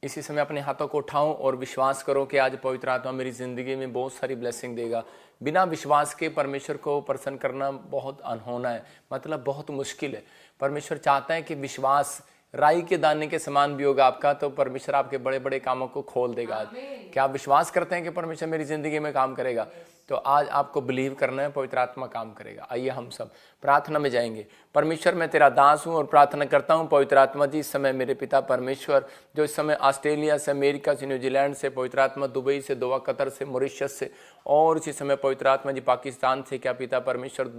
इसी समय अपने हाथों को उठाओ और विश्वास करो कि आज पवित्र आत्मा मेरी ज़िंदगी में बहुत सारी ब्लेसिंग देगा। बिना विश्वास के परमेश्वर को प्रसन्न करना बहुत अनहोना है, मतलब बहुत मुश्किल है। परमेश्वर चाहता है कि विश्वास राई के दाने के समान भी होगा आपका, तो परमेश्वर आपके बड़े बड़े कामों को खोल देगा। आज क्या आप विश्वास करते हैं कि परमेश्वर मेरी ज़िंदगी में काम करेगा? तो आज आपको बिलीव करना है, पवित्र आत्मा काम करेगा। आइए हम सब प्रार्थना में जाएंगे। परमेश्वर, मैं तेरा दास हूँ और प्रार्थना करता हूँ पवित्र आत्मा जी, इस समय मेरे पिता परमेश्वर जो इस समय ऑस्ट्रेलिया से, अमेरिका से, न्यूजीलैंड से, पवित्र आत्मा दुबई से, दोहा, कतर से, मॉरिशस से, और इसी समय पवित्र आत्मा जी पाकिस्तान से, क्या पिता परमेश्वर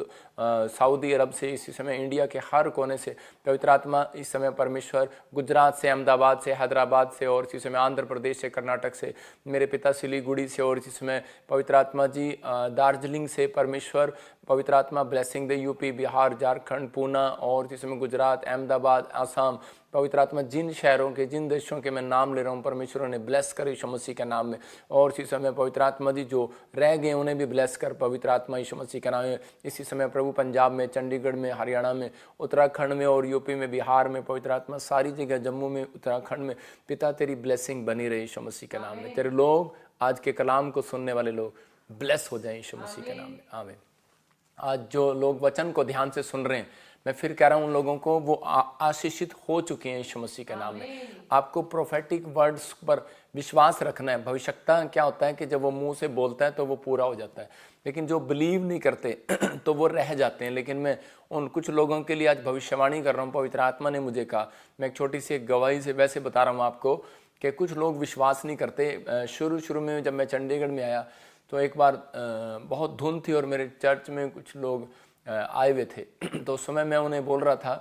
सऊदी अरब से, इसी समय इंडिया के हर कोने से, पवित्र आत्मा इस समय परमेश्वर गुजरात से, अहमदाबाद से, हैदराबाद से, और इसी समय आंध्र प्रदेश से, कर्नाटक से, मेरे पिता सिलीगुड़ी से, और इसी समय पवित्र आत्मा जी दार्जिलिंग से, परमेश्वर पवित्र आत्मा ब्लेसिंग दे। यूपी, बिहार, झारखंड, पूना, और इसी समय गुजरात, अहमदाबाद, आसाम, पवित्र आत्मा जिन शहरों के, जिन देशों के मैं नाम ले रहा हूँ, परमेश्वर ने ब्लेस कर यीशु मसीह के नाम में। और इसी समय पवित्र आत्मा जी जो रह गए उन्हें भी ब्लेस कर पवित्र आत्मा यीशु मसीह के नाम में। इसी समय प्रभु पंजाब में, चंडीगढ़ में, हरियाणा में, उत्तराखंड में, और यूपी में, बिहार में, पवित्र आत्मा सारी जगह, जम्मू में, उत्तराखंड में, पिता तेरी ब्लेसिंग बनी रही यीशु मसीह के नाम में। तेरे लोग, आज के कलाम को सुनने वाले लोग ब्लेस हो जाएं यीशु मसीह के नाम में। आमीन। आज जो लोग वचन को ध्यान से सुन रहे हैं, मैं फिर कह रहा हूं उन लोगों को, वो आशीषित हो चुके हैं यीशु मसीह के नाम में। आपको प्रोफेटिक वर्ड्स पर विश्वास रखना है। भविष्यता क्या होता है कि जब वो मुंह से बोलता है तो वो पूरा हो जाता है, लेकिन जो बिलीव नहीं करते तो वो रह जाते हैं। लेकिन मैं उन कुछ लोगों के लिए आज भविष्यवाणी कर रहा हूँ। पवित्र आत्मा ने मुझे कहा, मैं एक छोटी सी गवाही से वैसे बता रहा हूँ आपको, कि कुछ लोग विश्वास नहीं करते। शुरू में जब मैं चंडीगढ़ में आया तो एक बार बहुत धुंध थी और मेरे चर्च में कुछ लोग आए हुए थे। तो उस समय मैं उन्हें बोल रहा था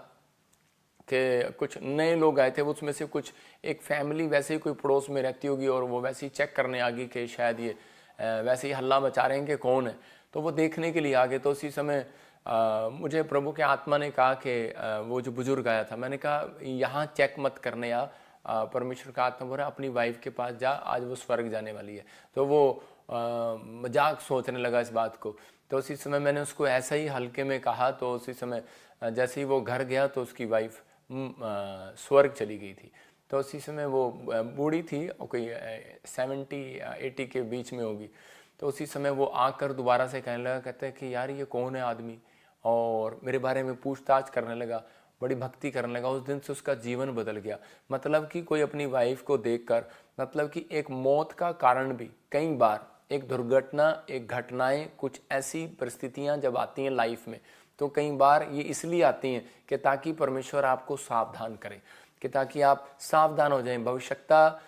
कि कुछ नए लोग आए थे, उसमें से कुछ एक फैमिली वैसे ही कोई पड़ोस में रहती होगी, और वो वैसे ही चेक करने आ गई कि शायद ये वैसे ही हल्ला मचा रहे हैं कि कौन है। तो वो देखने के लिए आ गए। तो उसी समय मुझे प्रभु के आत्मा ने कहा कि वो जो बुजुर्ग आया था, मैंने कहा यहाँ चेक मत करने आ, परमेश्वर का आत्मा बोल रहा है अपनी वाइफ के पास जा, आज वो स्वर्ग जाने वाली है। तो वो मजाक सोचने लगा इस बात को। तो उसी समय मैंने उसको ऐसा ही हल्के में कहा। तो उसी समय जैसे ही वो घर गया तो उसकी वाइफ स्वर्ग चली गई थी। तो उसी समय वो बूढ़ी थी, कोई 70-80 के बीच में होगी। तो उसी समय वो आकर दोबारा से कहने लगा, कहते हैं कि यार ये कौन है आदमी, और मेरे बारे में पूछताछ करने लगा, बड़ी भक्ति करने लगा। उस दिन से उसका जीवन बदल गया। मतलब कि कोई अपनी वाइफ को देखकर, मतलब कि एक मौत का कारण भी कई बार, एक दुर्घटना, एक घटनाएं, कुछ ऐसी परिस्थितियां जब आती हैं लाइफ में, तो कई बार ये इसलिए आती हैं कि ताकि परमेश्वर आपको सावधान करे, कि ताकि आप सावधान हो जाएं। भविष्यता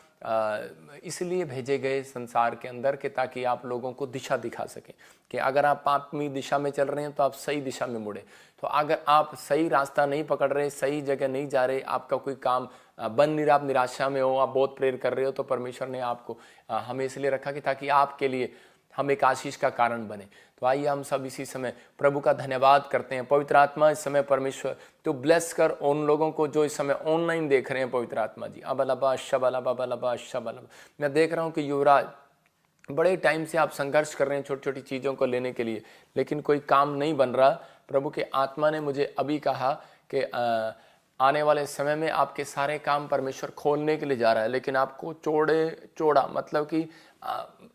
इसलिए भेजे गए संसार के अंदर कि ताकि आप लोगों को दिशा दिखा सकें, कि अगर आप पापी दिशा में चल रहे हैं तो आप सही दिशा में मुड़े। तो अगर आप सही रास्ता नहीं पकड़ रहे, सही जगह नहीं जा रहे, आपका कोई काम बन नहीं रहा, आप निराशा में हो, आप बहुत प्रेयर कर रहे हो, तो परमेश्वर ने आपको हमें इसलिए रखा कि ताकि आपके लिए हम एक आशीष का कारण बने। तो आइए हम सब इसी समय प्रभु का धन्यवाद करते हैं। पवित्र आत्मा इस समय परमेश्वर तो ब्लेस कर उन लोगों को जो इस समय ऑनलाइन देख रहे हैं। पवित्र आत्मा जी अबलबा शबलबा बलबा शबलबा, मैं देख रहा हूँ कि युवराज बड़े टाइम से आप संघर्ष कर रहे हैं छोटी छोटी चीज़ों को लेने के लिए, लेकिन कोई काम नहीं बन रहा। प्रभु के आत्मा ने मुझे अभी कहा कि आने वाले समय में आपके सारे काम परमेश्वर खोलने के लिए जा रहा है, लेकिन आपको चौड़ा मतलब कि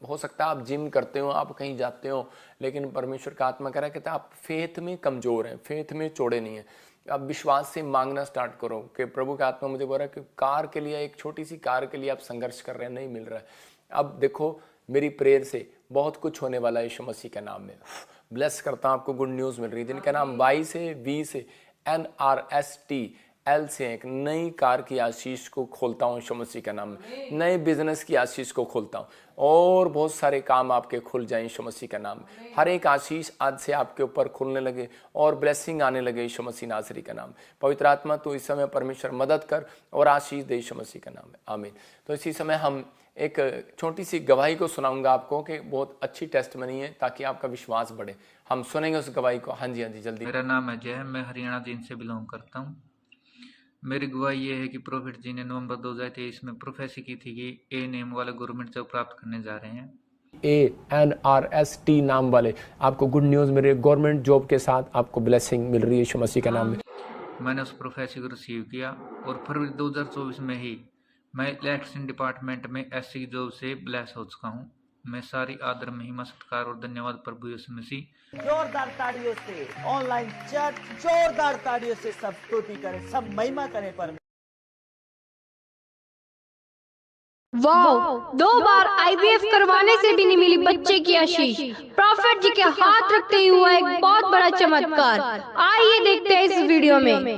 हो सकता है आप जिम करते हो, आप कहीं जाते हो, लेकिन परमेश्वर का आत्मा कह रहा है कि आप फेथ में कमज़ोर हैं, फेथ में चौड़े नहीं हैं। आप विश्वास से मांगना स्टार्ट करो कि प्रभु का आत्मा मुझे बोल रहा है कि कार के लिए, एक छोटी सी कार के लिए आप संघर्ष कर रहे हैं, नहीं मिल रहा है। अब देखो मेरी प्रेयर से बहुत कुछ होने वाला है यीशु मसीह के नाम में। ब्लेस करता हूँ, आपको गुड न्यूज़ मिल रही है जिनका नाम वाई से, वी से, NRST, L से एक नई कार की आशीष को खोलता हूँ यीशु मसीह के नाम में। नए बिजनेस की आशीष को खोलता हूँ और बहुत सारे काम आपके खुल जाएं यीशु मसीह के नाम में। हर एक आशीष आज से आपके ऊपर खुलने लगे और ब्लेसिंग आने लगे यीशु मसीह नासरी का नाम। पवित्र आत्मा तो इस समय परमेश्वर मदद कर और आशीष दे यीशु मसीह का नाम है, आमीन। तो इसी समय हम एक छोटी सी गवाही को सुनाऊंगा आपको कि बहुत अच्छी टेस्टमनी है ताकि आपका विश्वास बढ़े। हम सुनेंगे उस गवाही को। हाँ जी जल्दी। मेरा नाम अजय है, मैं हरियाणा जींद से बिलोंग करता हूँ। मेरी गवाही ये है कि प्रोफेट जी ने नवंबर 2023 में प्रोफेसी की थी कि ए नेम वाले गवर्नमेंट जॉब प्राप्त करने जा रहे हैं। ANRST नाम वाले आपको गुड न्यूज़ मिल रही है, गवर्नमेंट जॉब के साथ आपको ब्लेसिंग मिल रही है यीशु मसीह के नाम में। मैंने उस प्रोफेसी को रिसीव किया और फरवरी 2024 में ही मैं इलेक्ट्रिसिटी डिपार्टमेंट में एससी की जॉब से ब्लेस हो चुका हूँ। मैं सारी आदर महिमा सत्कार और धन्यवाद प्रभु यीशु मसीह। जोरदार ताड़ियों से ऑनलाइन चर्च, जोरदार ताड़ियों से सब स्तुति करें, सब महिमा करें परमेश्वर। वाओ, 2 बार आईवीएफ करवाने से भी नहीं मिली बच्चे की आशीष। प्रॉफिट जी के हाथ रखते ही हुआ एक बहुत बड़ा चमत्कार। आइए देखते हैं इस वीडियो में।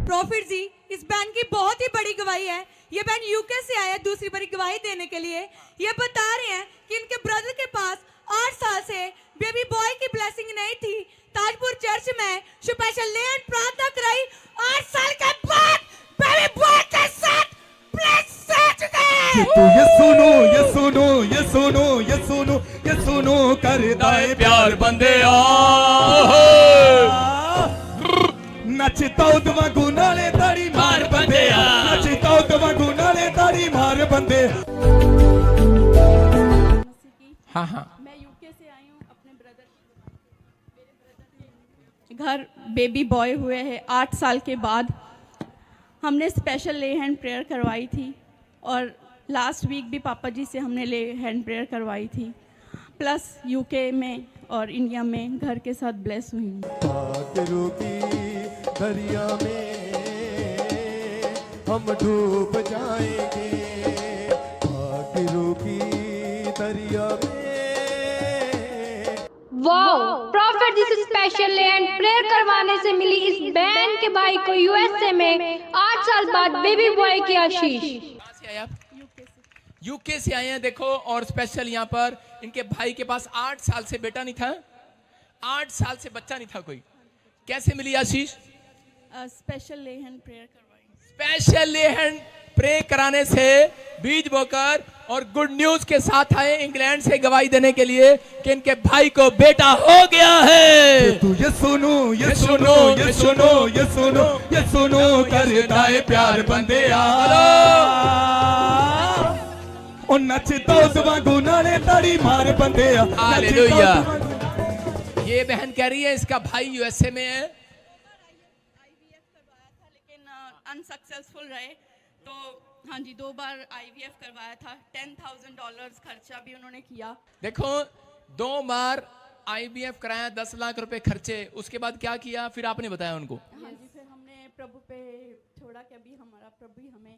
प्रॉफिट जी, इस बहन की बहुत ही बड़ी गवाही है। ये बहन यूके से आया दूसरी बड़ी गवाही देने के लिए। ये बता रहे हैं कि इनके ब्रदर के पास 8 साल से बेबी बॉय की ब्लेसिंग नहीं थी। ताजपुर चर्च में स्पेशल लैंड प्रार्थना कराई, 8 साल के बाद बेबी बॉय के साथ ब्लेस हो चुके हैं। तो ये सुनो, ये सुनो, ये सुनो, ये सुनो, ये सुनो करदा है प्यार बंदे नचता उदवा गुनाले ताड़ी मार बंदे नचता उदवा गुनाले ताड़ी मार बंदे। हाँ हाँ, मैं यूके से आई हूँ अपने ब्रदर के घर बेबी बॉय हुए हैं 8 साल के बाद। हमने स्पेशल ले हैंड प्रेयर करवाई थी और लास्ट वीक भी पापा जी से हमने ले हैंड प्रेयर करवाई थी। प्लस यूके में और इंडिया में घर के साथ ब्लेस हुई हूँ। आखिरों की दरिया में हम डूब जाएंगे, आखिरों की दरिया में। वाओ, प्रॉफिट जी से स्पेशल लैंड प्रेयर करवाने से मिली इस बहन के भाई को यूएसए में 8 साल बाद बेबी बॉय की आशीष। कहाँ से आए आप? यूके से आए हैं। देखो, और स्पेशल यहाँ पर इनके भाई के पास 8 साल से बेटा नहीं था, 8 साल से बच्चा नहीं था कोई। कैसे मिली आशीष? स्पेशल ले हैंड प्रेयर करवाई। स्पेशल ले हैंड प्रे कराने से बीज बोकर और गुड न्यूज के साथ आए इंग्लैंड से गवाही देने के लिए कि इनके भाई को बेटा हो गया है। तू ये सुनो, ये सुनो, ये सुनो, ये सुनो, ये सुनो करदा है प्यार बंदे ओ नचता उदवा गुनाले ताड़ी मार बंदे। हालेलुया। ये बहन कह रही है इसका भाई यूएसए में है। आईवीएफ करवाया था लेकिन अनसक्सेसफुल रहे, तो हाँ जी 2 बार आईवीएफ करवाया था। $10,000 खर्चा भी उन्होंने किया। देखो, 2 बार आईवीएफ कराया, 10 लाख रुपए खर्चे। उसके बाद क्या किया फिर आपने बताया उनको? हाँ जी, फिर हमने प्रभु पे छोड़ा कि अभी हमारा प्रभु ही हमें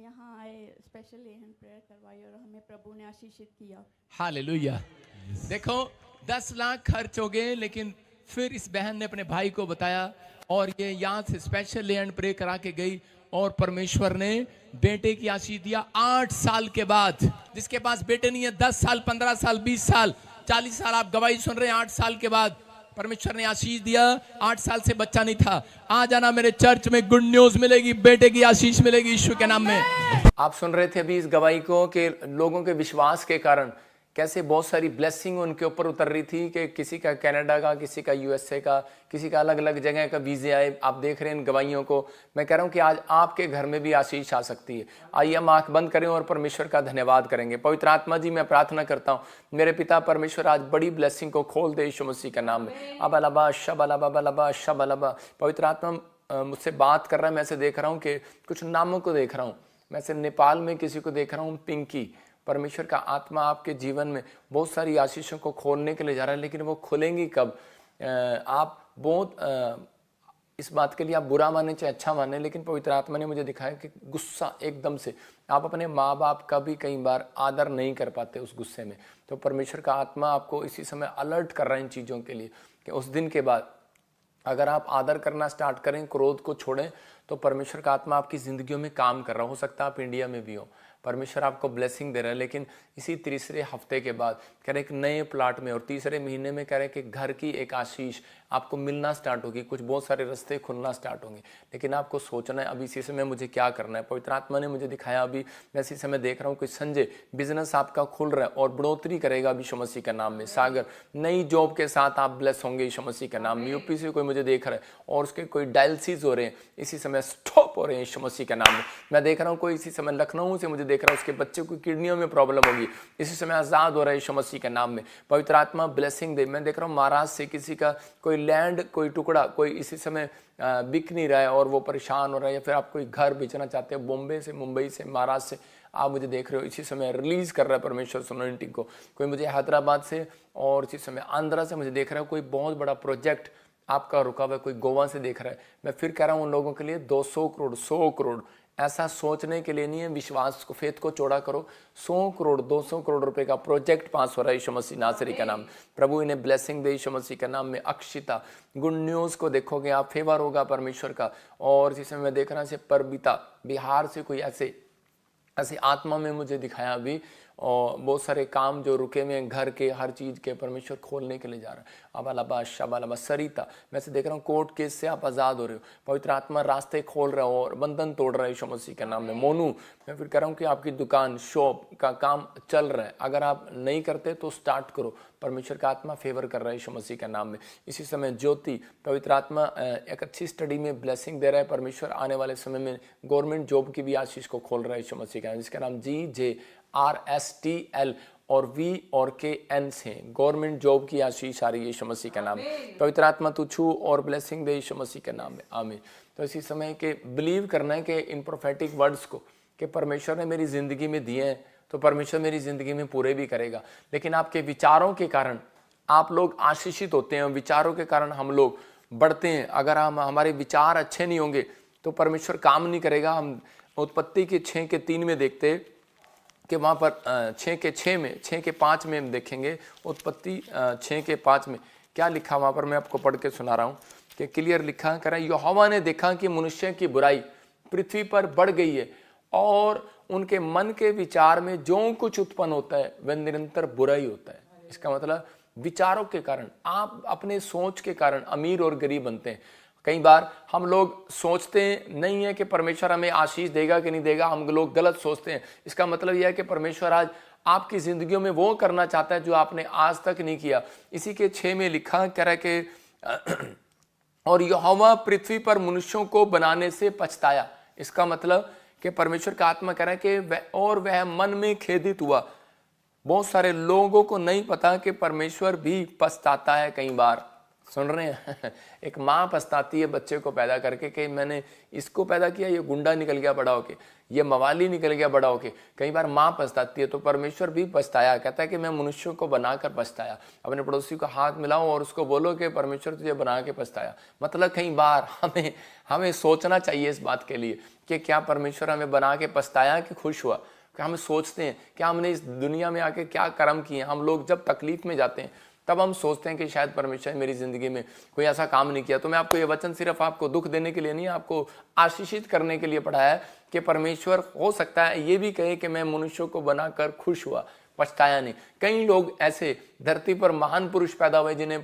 यहाँ आए, स्पेशल हैंड प्रेयर करवाई और हमें प्रभु ने आशीषित किया। हालेलुया। देखो, 10 लाख खर्च हो गए, लेकिन फिर इस बहन ने अपने भाई को बताया और ये यहाँ से स्पेशल लैंड प्रे करा के गई और परमेश्वर ने बेटे की आशीष दिया 8 साल के बाद। जिसके पास बेटे नहीं है, 10 साल, 15 साल, 20 साल, 40 साल, आप गवाही सुन रहे हैं, 8 साल के बाद परमेश्वर ने आशीष दिया। 8 साल से बच्चा नहीं था। आ जाना मेरे चर्च में, गुड न्यूज मिलेगी, बेटे की आशीष मिलेगी यीशु के नाम में। आप सुन रहे थे अभी इस गवाही को कि लोगों के विश्वास के कारण कैसे बहुत सारी ब्लेसिंग उनके ऊपर उतर रही थी कि किसी का कनाडा का, किसी का यूएसए का, किसी का अलग अलग जगह का वीजे आए। आप देख रहे हैं इन गवाहियों को। मैं कह रहा हूं कि आज आपके घर में भी आशीष आ सकती है। आइए हम आंख बंद करें और परमेश्वर का धन्यवाद करेंगे। पवित्र आत्मा जी, मैं प्रार्थना करता हूं मेरे पिता परमेश्वर आज बड़ी ब्लेसिंग को खोल दे यीशु मसीह के नाम में। अबलबा शबलबा शबलबा। पवित्र आत्मा मुझसे बात कर रहा है। मैं से देख रहा हूँ कि कुछ नामों को देख रहा हूँ। मैं से नेपाल में किसी को देख रहा हूँ, पिंकी। परमेश्वर का आत्मा आपके जीवन में बहुत सारी आशीषों को खोलने के लिए जा रहा है, लेकिन वो खुलेंगी कब? आप बहुत इस बात के लिए आप बुरा माने चाहे अच्छा माने, लेकिन पवित्र आत्मा ने मुझे दिखाया कि गुस्सा एकदम से आप अपने माँ बाप का भी कई बार आदर नहीं कर पाते उस गुस्से में। तो परमेश्वर का आत्मा आपको इसी समय अलर्ट कर रहा है इन चीज़ों के लिए कि उस दिन के बाद अगर आप आदर करना स्टार्ट करें, क्रोध को छोड़ें, तो परमेश्वर का आत्मा आपकी जिंदगियों में काम कर रहा हो सकता है आप इंडिया में भी हो। परमेश्वर आपको ब्लेसिंग दे रहा है। लेकिन इसी तीसरे हफ्ते के बाद कह रहे एक नए प्लाट में और तीसरे महीने में कह रहे कि घर की एक आशीष आपको मिलना स्टार्ट होगी। कुछ बहुत सारे रास्ते खुलना स्टार्ट होंगे, लेकिन आपको सोचना है अभी इसी समय मुझे क्या करना है। पवित्र आत्मा ने मुझे दिखाया, अभी मैं इसी समय देख रहा हूँ कि संजय बिजनेस आपका खुल रहा है और बढ़ोतरी करेगा अभी यीशु मसीह के नाम में। सागर नई जॉब के साथ आप ब्लेस होंगे यीशु मसीह के नाम में। यूपी से कोई मुझे देख रहा है और उसके कोई डायलिसिस हो रहे हैं, इसी समय स्टॉप स्टॉप हो रहे हैं यीशु मसीह के नाम में। मैं देख रहा हूँ कोई इसी समय लखनऊ से मुझे देख रहा है, उसके बच्चे को किडनियों में प्रॉब्लम होगी, इसी समय आज़ाद हो रहा है यीशु मसीह के नाम में। पवित्र आत्मा ब्लेसिंग दे। मैं देख रहा हूँ महाराष्ट्र से किसी का कोई लैंड, कोई टुकड़ा, कोई इसी समय बिक नहीं रहा है और वो परेशान हो रहा है, या फिर आप कोई घर बेचना चाहते हैं, बॉम्बे से, मुंबई से, महाराष्ट्र से आप मुझे देख रहे हो, इसी समय रिलीज कर रहा है परमेश्वर सोनोनिटी को। कोई मुझे हैदराबाद से और इसी समय आंध्रा से मुझे देख रहा है, कोई बहुत बड़ा प्रोजेक्ट आपका रुका हुआ है, कोई गोवा से देख रहा है। मैं फिर कह रहा हूँ उन लोगों के लिए 200 करोड़, 100 करोड़, ऐसा सोचने के लिए नहीं है, विश्वास को, फेथ को चौड़ा करो। 100 करोड़, 200 करोड़ रुपए का प्रोजेक्ट पास हो रहा है यीशु मसीह नासरी का नाम। प्रभु इन्हें ब्लेसिंग दे यीशु मसीह के नाम में। अक्षिता, गुड न्यूज़ को देखोगे आप, फेवर होगा परमेश्वर का। और इसी समय मैं देख रहा हूँ परबिता, बिहार से कोई ऐसे आत्मा में मुझे दिखाया अभी, और बहुत सारे काम जो रुके हुए हैं घर के, हर चीज़ के, परमेश्वर खोलने के लिए जा रहा है। अबालाबा शबालाबा सरिता, मैं से देख रहा हूँ कोर्ट केस से आप आज़ाद हो रहे हो, पवित्र आत्मा रास्ते खोल रहा हो और बंधन तोड़ रहा है यीशु मसीह के नाम में। मोनू, मैं फिर कह रहा हूँ कि आपकी दुकान, शॉप का काम चल रहा है, अगर आप नहीं करते तो स्टार्ट करो, परमेश्वर का आत्मा फेवर कर रहा है यीशु मसीह के नाम में। इसी समय ज्योति, पवित्र आत्मा एक अच्छी स्टडी में ब्लेसिंग दे रहा है परमेश्वर। आने वाले समय में गवर्नमेंट जॉब की भी आशीष को खोल रहा है यीशु मसीह का, जिसका नाम GJRSTL और V और KN से गवर्नमेंट जॉब की आशीष आ रही है यीशु मसीह का नाम। पवित्र आत्मा तू छू और ब्लेसिंग दे यीशु मसीह के नाम में, आमीन। तो इसी समय के बिलीव करना है कि इन प्रोफेटिक वर्ड्स को कि परमेश्वर ने मेरी जिंदगी में दिए हैं, तो परमेश्वर मेरी जिंदगी में पूरे भी करेगा। लेकिन आपके विचारों के कारण आप लोग आशीषित होते हैं, विचारों के कारण हम लोग बढ़ते हैं। अगर हमारे विचार अच्छे नहीं होंगे तो परमेश्वर काम नहीं करेगा। हम उत्पत्ति के 6:3 में देखते हैं कि वहाँ पर 6:5 में हम देखेंगे, उत्पत्ति 6:5 में क्या लिखा वहाँ पर, मैं आपको पढ़ के सुना रहा हूँ कि क्लियर लिखा कर, यहोवा ने देखा कि मनुष्य की बुराई पृथ्वी पर बढ़ गई है और उनके मन के विचार में जो कुछ उत्पन्न होता है वह निरंतर बुरा ही होता है। इसका मतलब विचारों के कारण, आप अपने सोच के कारण अमीर और गरीब बनते हैं। कई बार हम लोग सोचते नहीं है कि परमेश्वर हमें आशीष देगा कि नहीं देगा, हम लोग गलत सोचते हैं। इसका मतलब यह है कि परमेश्वर आज आपकी जिंदगियों में वो करना चाहता है जो आपने आज तक नहीं किया। इसी के 6 में लिखा कह रहा है कि और यहोवा पृथ्वी पर मनुष्यों को बनाने से पछताया। इसका मतलब कि परमेश्वर का आत्मा कह रहा है कि वह मन में खेदित हुआ। बहुत सारे लोगों को नहीं पता कि परमेश्वर भी पछताता है। कई बार सुन रहे हैं एक माँ पछताती है बच्चे को पैदा करके कि मैंने इसको पैदा किया, ये गुंडा निकल गया बड़ा होके, ये मवाली निकल गया बड़ा होके। कई बार माँ पछताती है, तो परमेश्वर भी पछताया, कहता है कि मैं मनुष्यों को बनाकर पछताया। अपने पड़ोसी को हाथ मिलाओ और उसको बोलो कि परमेश्वर तुझे बना के पछताया। मतलब कई बार हमें सोचना चाहिए इस बात के लिए कि क्या परमेश्वर हमें बना के पछताया कि खुश हुआ। क्या हम सोचते हैं क्या हमने इस दुनिया में आके क्या कर्म किए। हम लोग जब तकलीफ में जाते हैं तब हम सोचते हैं कि शायद परमेश्वर मेरी जिंदगी में कोई ऐसा काम नहीं किया। तो मैं आपको ये वचन सिर्फ आपको दुख देने के लिए नहीं, आपको आशीषित करने के लिए पढ़ाया है कि परमेश्वर हो सकता है ये भी कहे कि मैं मनुष्यों को बनाकर खुश हुआ, पछताया नहीं। कई लोग ऐसे धरती पर महान पुरुष पैदा हुए जिन्हें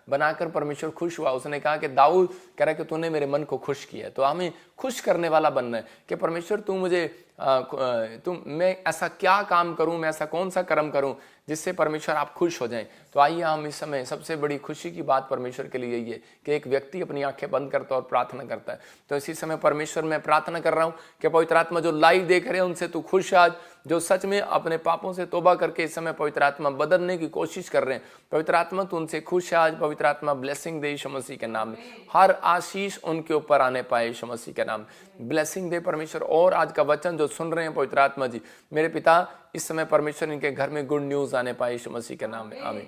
बनाकर परमेश्वर खुश हुआ। उसने कहा कि दाऊद कह रहा है कि तूने मेरे मन को खुश किया। तो हमें खुश करने वाला बनना है कि परमेश्वर तू मुझे मैं ऐसा क्या काम करूं, मैं ऐसा कौन सा कर्म करूं जिससे परमेश्वर आप खुश हो जाएं। तो आइए हम इस समय, सबसे बड़ी खुशी की बात परमेश्वर के लिए यही है कि एक व्यक्ति अपनी आंखें बंद करता है और प्रार्थना करता है। तो इसी समय परमेश्वर मैं प्रार्थना कर रहा हूं कि पवित्र आत्मा जो लाइव देख रहे हैं उनसे तू खुश आज, जो सच में अपने पापों से तौबा करके इस समय पवित्र आत्मा बदलने की कोशिश कर रहे हैं, पवित्र आत्मा तू उनसे खुश है आज। पवित्र आत्मा ब्लेसिंग दे यीशु मसीह के नाम में, हर आशीष उनके ऊपर आने पाए यीशु मसीह के नाम, ब्लेसिंग दे परमेश्वर। और आज का वचन जो सुन रहे हैं पवित्र आत्मा जी, मेरे पिता इस समय परमेश्वर इनके घर में गुड न्यूज आने पाए यीशु मसीह के नाम में, आमीन।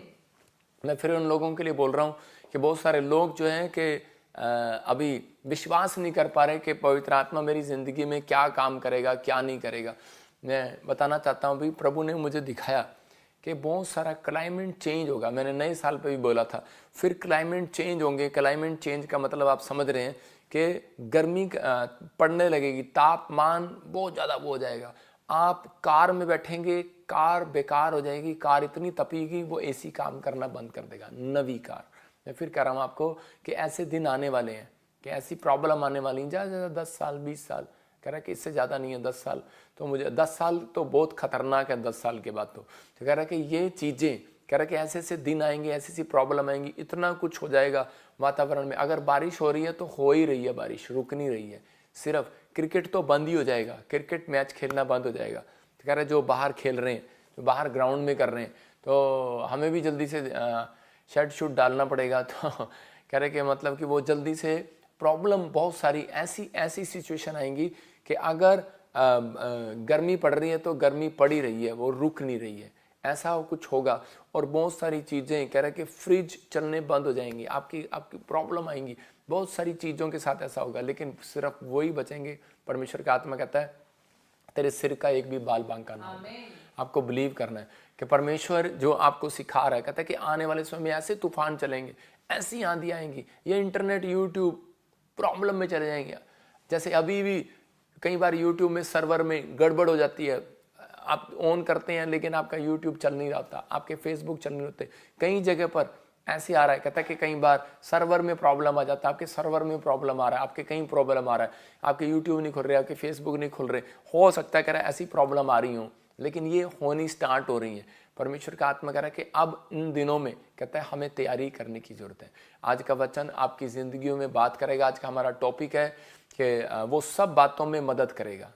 मैं फिर उन लोगों के लिए बोल रहा हूँ कि बहुत सारे लोग जो हैं कि अभी विश्वास नहीं कर पा रहे कि पवित्र आत्मा मेरी जिंदगी में क्या काम करेगा, क्या नहीं करेगा। मैं बताना चाहता हूँ भी, प्रभु ने मुझे दिखाया कि बहुत सारा क्लाइमेट चेंज होगा। मैंने नए साल पे भी बोला था, फिर क्लाइमेट चेंज होंगे। क्लाइमेट चेंज का मतलब आप समझ रहे हैं कि गर्मी पड़ने लगेगी, तापमान बहुत ज़्यादा हो जाएगा। आप कार में बैठेंगे, कार बेकार हो जाएगी, कार इतनी तपेगी वो एसी काम करना बंद कर देगा, नवी कार। मैं फिर कह रहा हूँ आपको कि ऐसे दिन आने वाले हैं कि ऐसी प्रॉब्लम आने वाली है। ज़्यादा से ज़्यादा 10 साल 20 साल, कह रहा है कि इससे ज़्यादा नहीं है 10 साल। तो मुझे 10 साल तो बहुत खतरनाक है, 10 साल के बाद तो कह रहा है कि ये चीज़ें, कह रहा है कि ऐसे ऐसे दिन आएंगे, ऐसी ऐसी प्रॉब्लम आएंगी, इतना कुछ हो जाएगा वातावरण में। अगर बारिश हो रही है तो हो ही रही है, बारिश रुक नहीं रही है। सिर्फ क्रिकेट तो बंद ही हो जाएगा, क्रिकेट मैच खेलना बंद हो जाएगा। तो कह रहे जो बाहर खेल रहे हैं, जो बाहर ग्राउंड में कर रहे हैं, तो हमें भी जल्दी से शर्ट शूट डालना पड़ेगा। तो कह रहे कि मतलब कि वो जल्दी से प्रॉब्लम बहुत सारी ऐसी सिचुएशन आएंगी कि अगर गर्मी पड़ रही है तो गर्मी पड़ ही रही है, वो रुक नहीं रही है, ऐसा कुछ होगा। और बहुत सारी चीज़ें कह रहे कि फ्रिज चलने बंद हो जाएंगी, आपकी प्रॉब्लम आएंगी, बहुत सारी चीज़ों के साथ ऐसा होगा, लेकिन सिर्फ वही बचेंगे। परमेश्वर का आत्मा कहता है तेरे सिर का एक भी बाल बांका ना हो। आपको बिलीव करना है कि परमेश्वर जो आपको सिखा रहा है, कहता है कि आने वाले समय में ऐसे तूफान चलेंगे, ऐसी आंधी आएंगी, ये इंटरनेट यूट्यूब प्रॉब्लम में चले जाएंगे। जैसे अभी भी कई बार यूट्यूब में सर्वर में गड़बड़ हो जाती है, आप ऑन करते हैं लेकिन आपका यूट्यूब चल नहीं रहा था, आपके फेसबुक चल नहीं होते, कई जगह पर ऐसे आ रहा है। कहता है कि कई बार सर्वर में प्रॉब्लम आ जाता है, आपके सर्वर में प्रॉब्लम आ रहा है, आपके कहीं प्रॉब्लम आ रहा है, आपके यूट्यूब नहीं खुल रहे, आपके फेसबुक नहीं खुल रहे, हो सकता है कह रहा है ऐसी प्रॉब्लम आ रही हो, लेकिन ये होनी स्टार्ट हो रही है। परमेश्वर का आत्मा कह रहा है कि अब इन दिनों में कहता है हमें तैयारी करने की जरूरत है। आज का वचन आपकी जिंदगियों में बात करेगा। आज का हमारा टॉपिक है कि वो सब बातों में मदद करेगा।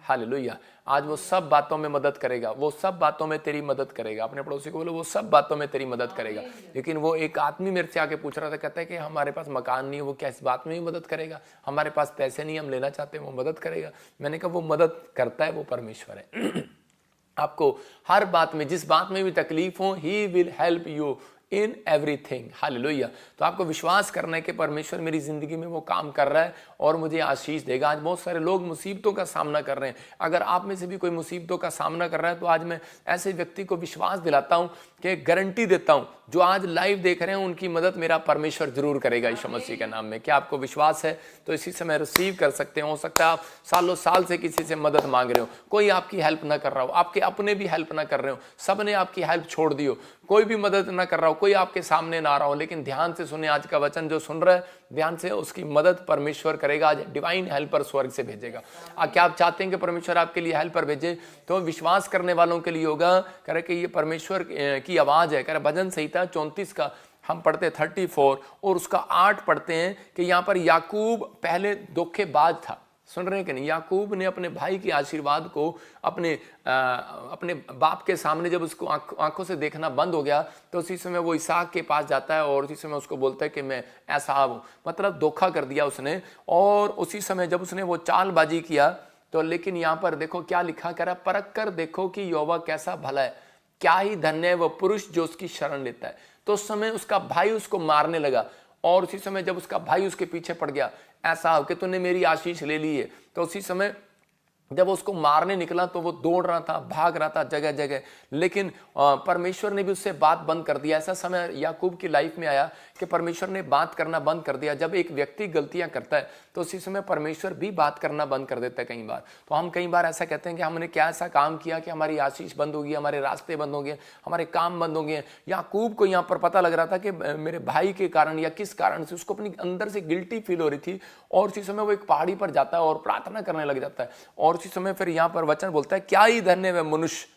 हालेलुया। आज वो सब बातों में मदद करेगा, वो सब बातों में तेरी मदद करेगा। अपने पड़ोसी को बोलो वो सब बातों में तेरी मदद करेगा। लेकिन वो एक आदमी मेरे से आके पूछ रहा था, कहता है कि हमारे पास मकान नहीं है, वो क्या इस बात में भी मदद करेगा? हमारे पास पैसे नहीं, हम लेना चाहते हैं, वो मदद करेगा? मैंने कहा वो मदद करता है, वो परमेश्वर है। आपको हर बात में, जिस बात में भी तकलीफ हो, he will help you in everything. Hallelujah. तो आपको विश्वास करना है कि परमेश्वर मेरी जिंदगी में वो काम कर रहा है और मुझे आशीष देगा। आज बहुत सारे लोग मुसीबतों का सामना कर रहे हैं। अगर आप में से भी कोई मुसीबतों का सामना कर रहा है तो आज मैं ऐसे व्यक्ति को विश्वास दिलाता हूं कि गारंटी देता हूं, जो आज लाइव देख रहे हैं उनकी मदद मेरा परमेश्वर जरूर करेगा यीशु मसीह के नाम में। क्या आपको विश्वास है? तो इसी समय रिसीव कर सकते हैं। हो सकता है आप सालों साल से किसी से मदद मांग रहे हो, कोई आपकी हेल्प ना कर रहा हो, आपके अपने भी हेल्प ना कर रहे हो, सब ने आपकी हेल्प छोड़ दी हो, कोई भी मदद ना कर रहा हो, कोई आपके सामने ना आ रहा हो, लेकिन ध्यान से सुने आज का वचन। जो सुन रहा है ध्यान से, उसकी मदद परमेश्वर करेगा। आज डिवाइन हेल्पर स्वर्ग से भेजेगा। क्या आप चाहते हैं कि परमेश्वर आपके लिए हेल्पर भेजे? तो विश्वास करने वालों के लिए होगा। कह रहे कि ये परमेश्वर की आवाज है। कह रहे भजन संहिता 34 का हम पढ़ते 34 और उसका 8 पढ़ते हैं कि यहाँ पर याकूब पहले धोखेबाज था। सुन रहे हैं कि नहीं? याकूब ने अपने भाई के आशीर्वाद को अपने बाप के सामने जब उसको आंखों से देखना बंद हो गया तो उसी समय वो इसहाक के पास जाता है और उसी समय उसको बोलता है कि मैं ऐसा हूं, मतलब धोखा कर दिया उसने। और उसी समय जब उसने वो चालबाजी किया तो, लेकिन यहाँ पर देखो क्या लिखा, कह रहा परख कर देखो कि यहोवा कैसा भला है, क्या ही धन्य है वह पुरुष जो उसकी शरण लेता है। तो उस समय उसका भाई उसको मारने लगा और उसी समय जब उसका भाई उसके पीछे पड़ गया, ऐसा हो कि तूने मेरी आशीष ले ली है, तो उसी समय जब उसको मारने निकला तो वो दौड़ रहा था, भाग रहा था जगह जगह, लेकिन परमेश्वर ने भी उससे बात बंद कर दिया। ऐसा समय याकूब की लाइफ में आया कि परमेश्वर ने बात करना बंद कर दिया। जब एक व्यक्ति गलतियां करता है तो उसी समय परमेश्वर भी बात करना बंद कर देता है कई बार। तो हम कई बार ऐसा कहते हैं कि हमने क्या ऐसा काम किया कि हमारी आशीष बंद हो गई, हमारे रास्ते बंद हो गए, हमारे काम बंद हो गए। याकूब को यहाँ पर पता लग रहा था कि मेरे भाई के कारण या किस कारण से उसको अपनी अंदर से गिल्टी फील हो रही थी। और उसी समय वो एक पहाड़ी पर जाता है और प्रार्थना करने लग जाता है। और उसी समय फिर यहाँ पर वचन बोलता है क्या ही धन्य वह मनुष्य,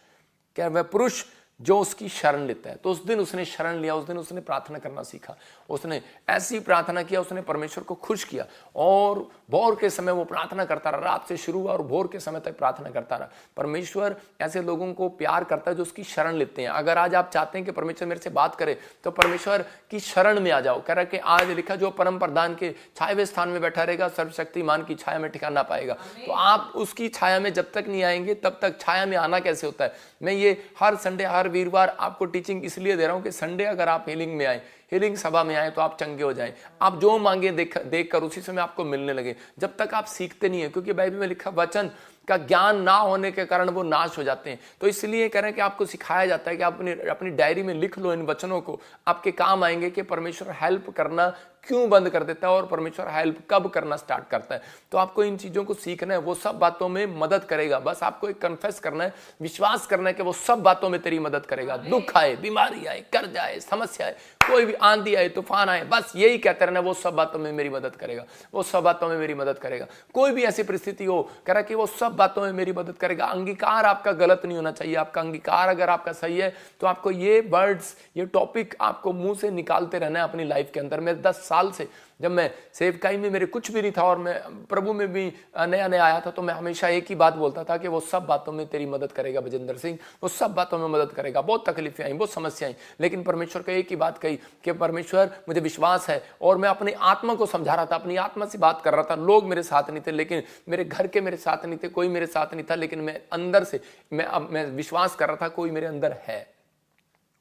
क्या वह पुरुष जो उसकी शरण लेता है। तो उस दिन उसने शरण लिया, उस दिन उसने प्रार्थना करना सीखा, उसने ऐसी प्रार्थना किया, उसने परमेश्वर को खुश किया। और भोर के समय वो प्रार्थना करता रहा, रात से शुरू हुआ और भोर के समय तक प्रार्थना करता रहा। परमेश्वर ऐसे लोगों को प्यार करता है जो उसकी शरण लेते हैं। अगर आज आप चाहते हैं कि परमेश्वर मेरे से बात करे तो परमेश्वर की शरण में आ जाओ। कह रहा है कि आज लिखा जो परम प्रधान के छाये स्थान में बैठा रहेगा सर्वशक्तिमान की छाया में ठिकाना पाएगा। तो आप उसकी छाया में जब तक नहीं आएंगे तब तक छाया में आना कैसे होता है? मैं ये हर संडे हर वीरवार आपको टीचिंग इसलिए दे रहा हूं कि संडे अगर आप हीलिंग में आए, हीलिंग सभा में आए तो आप चंगे हो जाएं। आप जो मांगे देख कर उसी समय आपको मिलने लगे। जब तक आप सीखते नहीं है, क्योंकि बाइबल में लिखा वचन का ज्ञान ना होने के कारण वो नाश हो जाते हैं। तो इसलिए कह रहे हैं कि आपको सिखाया जाता है कि आप अपनी डायरी में लिख लो इन वचनों को, आपके काम आएंगे कि परमेश्वर हेल्प करना क्यों बंद कर देता है और परमेश्वर हेल्प कब करना स्टार्ट करता है। तो आपको इन चीजों को सीखना है, वो सब बातों में मदद करेगा। बस आपको एक कन्फेस करना है, विश्वास करना है कि वो सब बातों में तेरी मदद करेगा। दुख आए, बीमारी आए, कर्ज आए, समस्या आए, कोई भी आंधी आए, तूफान आए, बस यही कहते रहना वो सब बातों में मेरी मदद करेगा, वो सब बातों में मेरी मदद करेगा। कोई भी ऐसी परिस्थिति हो, कह रहा कि वो सब बातों में मेरी मदद करेगा। अंगीकार आपका गलत नहीं होना चाहिए। आपका अंगीकार अगर आपका सही है तो आपको ये वर्ड्स, ये टॉपिक आपको मुंह से निकालते रहना है अपनी लाइफ के अंदर। मैं 10 साल से जब मैं सेवकाई में मेरे कुछ भी नहीं था और मैं प्रभु में भी नया नया आया था, तो मैं हमेशा एक ही बात बोलता था कि वो सब बातों में तेरी मदद करेगा बजेंद्र सिंह, वो सब बातों में मदद करेगा। बहुत तकलीफें आई, बहुत समस्याएं, लेकिन परमेश्वर को एक ही बात कही कि परमेश्वर मुझे विश्वास है। और मैं अपनी आत्मा को समझा रहा था, अपनी आत्मा से बात कर रहा था। लोग मेरे साथ नहीं थे, लेकिन मेरे घर के मेरे साथ नहीं थे, कोई मेरे साथ नहीं था, लेकिन मैं अंदर से मैं विश्वास कर रहा था कोई मेरे अंदर है।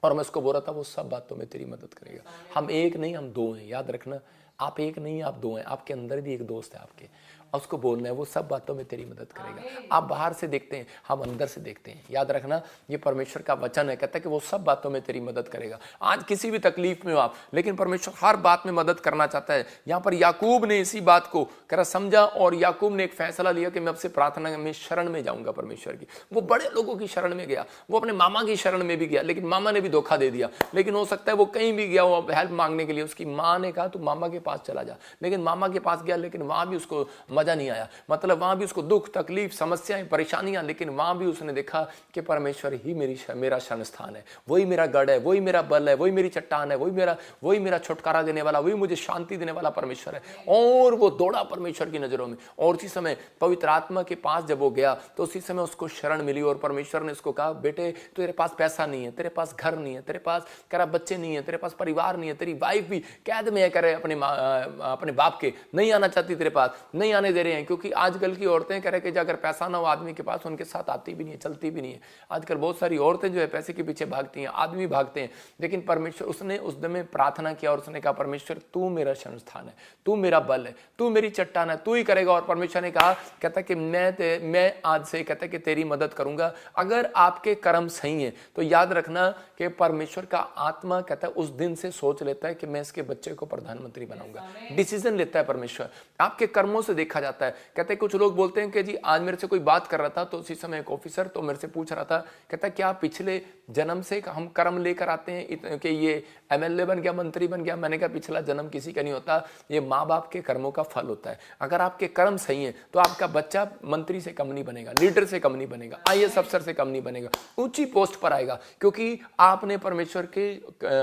और मैं उसको बोल रहा था वो सब बातों में तेरी मदद करेगा। हम एक नहीं, हम दो हैं, याद रखना। आप एक नहीं, आप दो हैं। आपके अंदर भी एक दोस्त है आपके, और उसको बोलना है वो सब बातों में तेरी मदद करेगा। आप बाहर से देखते हैं, हम अंदर से देखते हैं। याद रखना, ये परमेश्वर का वचन है, कहता है कि वो सब बातों में तेरी मदद करेगा। आज किसी भी तकलीफ में हो आप, लेकिन परमेश्वर हर बात में मदद करना चाहता है। यहाँ पर याकूब ने इसी बात को करा समझा, और याकूब ने एक फैसला लिया कि मैं अब से प्रार्थना में शरण में जाऊंगा परमेश्वर की। वो बड़े लोगों की शरण में गया, वो अपने मामा की शरण में भी गया, लेकिन मामा ने भी धोखा दे दिया। लेकिन हो सकता है वो कहीं भी गया, वो हेल्प मांगने के लिए, उसकी माँ ने कहा तू मामा के पास चला जा, लेकिन मामा के पास गया, लेकिन वहां भी उसको मजा नहीं आया। मतलब वहां भी उसको दुख, तकलीफ, समस्याएं, परेशानियां, लेकिन वहां भी उसने देखा कि परमेश्वर ही मेरा शरण स्थान है, वही मेरा गढ़ है, वही मेरा बल है, वही मेरी चट्टान है, वही मेरा छुटकारा देने वाला, वही मुझे शांति देने वाला परमेश्वर है। और वो दौड़ा परमेश्वर की नजरों में। और उसी समय पवित्र आत्मा के पास जब वो गया, तो उसी समय उसको शरण मिली, और परमेश्वर ने उसको कहा बेटे तेरे पास पैसा नहीं है, तेरे पास घर नहीं है, तेरे पास करा बच्चे नहीं है, तेरे पास परिवार नहीं है, तेरी वाइफ भी कैद में है, करे अपने बाप के, नहीं आना चाहती तेरे पास, नहीं आने दे रहे हैं। क्योंकि आजकल की औरतें कह रहे कि अगर पैसा ना हो आदमी के पास, उनके साथ आती भी नहीं है, चलती भी नहीं है। आजकल बहुत सारी औरतें जो है पैसे के पीछे भागती हैं, आदमी भागते हैं। लेकिन परमेश्वर, उसने उस दिन में प्रार्थना किया और उसने कहा परमेश्वर तू मेरा शरण स्थान है, तू मेरा बल है, तू मेरी चट्टान है, तू ही करेगा। और परमेश्वर ने कहा, कहता कि मैं आज से कहता कि तेरी मदद करूंगा। अगर आपके कर्म सही है तो याद रखना कि परमेश्वर का आत्मा कहता है उस दिन से सोच लेता है कि मैं इसके बच्चे को प्रधानमंत्री बनाऊंगा। डिसीजन लेता है परमेश्वर, आपके कर्मों से देखा जाता है। कहते कुछ लोग बोलते हैं कि जी आज मेरे से कोई बात कर रहा था, तो उसी समय एक ऑफिसर तो मेरे से पूछ रहा था, कहता क्या पिछले जन्म से हम कर्म लेकर आते हैं कि ये एमएलए बन गया, मंत्री बन गया? मैंने कहा पिछला जन्म किसी का नहीं होता, ये माँ बाप के कर्मों का फल होता है। अगर आपके कर्म सही है तो आपका बच्चा मंत्री से कम नहीं बनेगा, लीडर से कम नहीं बनेगा, आईएएस अफसर से कम नहीं बनेगा, ऊंची पोस्ट पर आएगा, क्योंकि आपने परमेश्वर के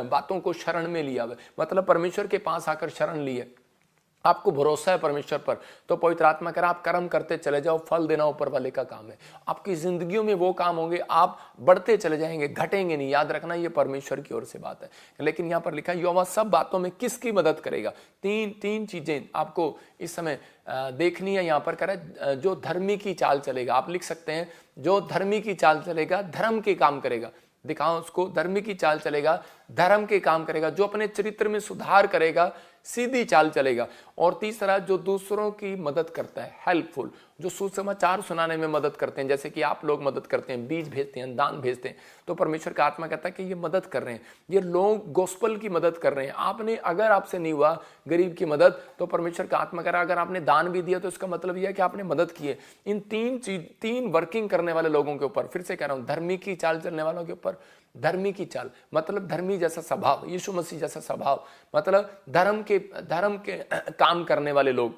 बातों को शरण में लिया। मतलब परमेश्वर के पास आकर शरण ली है, आपको भरोसा है परमेश्वर पर, तो पवित्र आत्मा कह रहा आप कर्म करते चले जाओ, फल देना ऊपर वाले का काम है। आपकी जिंदगियों में वो काम होंगे, आप बढ़ते चले जाएंगे, घटेंगे नहीं। याद रखना ये परमेश्वर की ओर से बात है। लेकिन यहाँ पर लिखा है यहोवा सब बातों में किसकी मदद करेगा? तीन चीजें आपको इस समय देखनी है। यहाँ पर कह रहा है जो धर्मी की चाल चलेगा। आप लिख सकते हैं जो धर्मी की चाल चलेगा, धर्म के काम करेगा। दिखाओ उसको, धर्मी की चाल चलेगा, धर्म के काम करेगा, जो अपने चरित्र में सुधार करेगा, सीधी चाल चलेगा। और तीसरा जो दूसरों की मदद करता है, हेल्पफुल, जो सुसमाचार सुनाने में मदद करते हैं, जैसे कि आप लोग मदद करते हैं, बीज भेजते हैं, दान भेजते हैं, तो परमेश्वर का आत्मा कहता है कि ये मदद कर रहे हैं, ये लोग गोस्पल की मदद कर रहे हैं। आपने अगर आपसे नहीं हुआ गरीब की मदद, तो परमेश्वर का आत्मा कह रहा है अगर आपने दान भी दिया तो इसका मतलब यह है कि आपने मदद की है। इन तीन वर्किंग करने वाले लोगों के ऊपर, फिर से कह रहा हूं, धर्मी की चाल चलने वालों के ऊपर, धर्मी की चाल मतलब धर्मी जैसा स्वभाव, यीशु मसीह जैसा स्वभाव, मतलब धर्म के काम करने वाले लोग,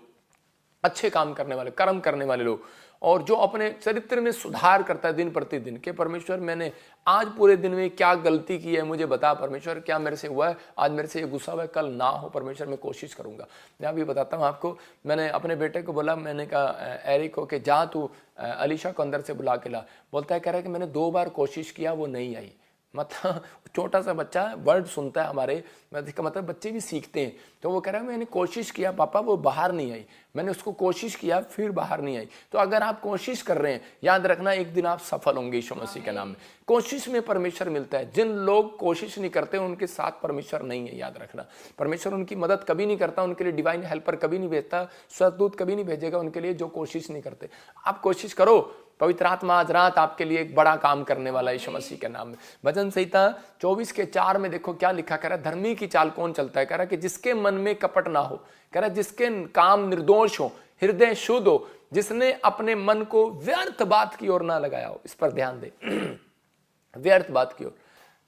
अच्छे काम करने वाले, कर्म करने वाले लोग, और जो अपने चरित्र में सुधार करता है दिन प्रतिदिन कि परमेश्वर मैंने आज पूरे दिन में क्या गलती की है, मुझे बता परमेश्वर, क्या मेरे से हुआ है, आज मेरे से ये गुस्सा हुआ है, कल ना हो परमेश्वर, मैं कोशिश करूंगा। मैं अभी बताता हूँ आपको, मैंने अपने बेटे को बोला, मैंने कहा एरिक को कि जा तू अलीशा को अंदर से बुला के ला। बोलता है, कह रहा है कि मैंने 2 बार कोशिश किया, वो नहीं आई। मतलब छोटा सा बच्चा वर्ड सुनता है हमारे, मतलब बच्चे भी सीखते हैं, तो वो कह रहा है मैंने कोशिश किया पापा, वो बाहर नहीं आई, मैंने उसको कोशिश किया फिर बाहर नहीं आई। तो अगर आप कोशिश कर रहे हैं, याद रखना एक दिन आप सफल होंगे यीशु मसीह के नाम में। कोशिश में परमेश्वर मिलता है। जिन लोग कोशिश नहीं करते उनके साथ परमेश्वर नहीं है, याद रखना। परमेश्वर उनकी मदद कभी नहीं करता, उनके लिए डिवाइन हेल्पर कभी नहीं भेजता, स्वर्गदूत कभी नहीं भेजेगा उनके लिए जो कोशिश नहीं करते। आप कोशिश करो, पवित्र आत्मा आज रात आपके लिए एक बड़ा काम करने वाला है यीशु मसीह के नाम में। भजन संहिता 24:4 में देखो क्या लिखा, कह रहा है धर्मी की चाल कौन चलता है? कह रहा है कि जिसके मन में कपट ना हो, कह रहा है जिसके काम निर्दोष हो, हृदय शुद्ध हो, जिसने अपने मन को व्यर्थ बात की ओर ना लगाया हो। इस पर ध्यान दे, व्यर्थ बात की ओर,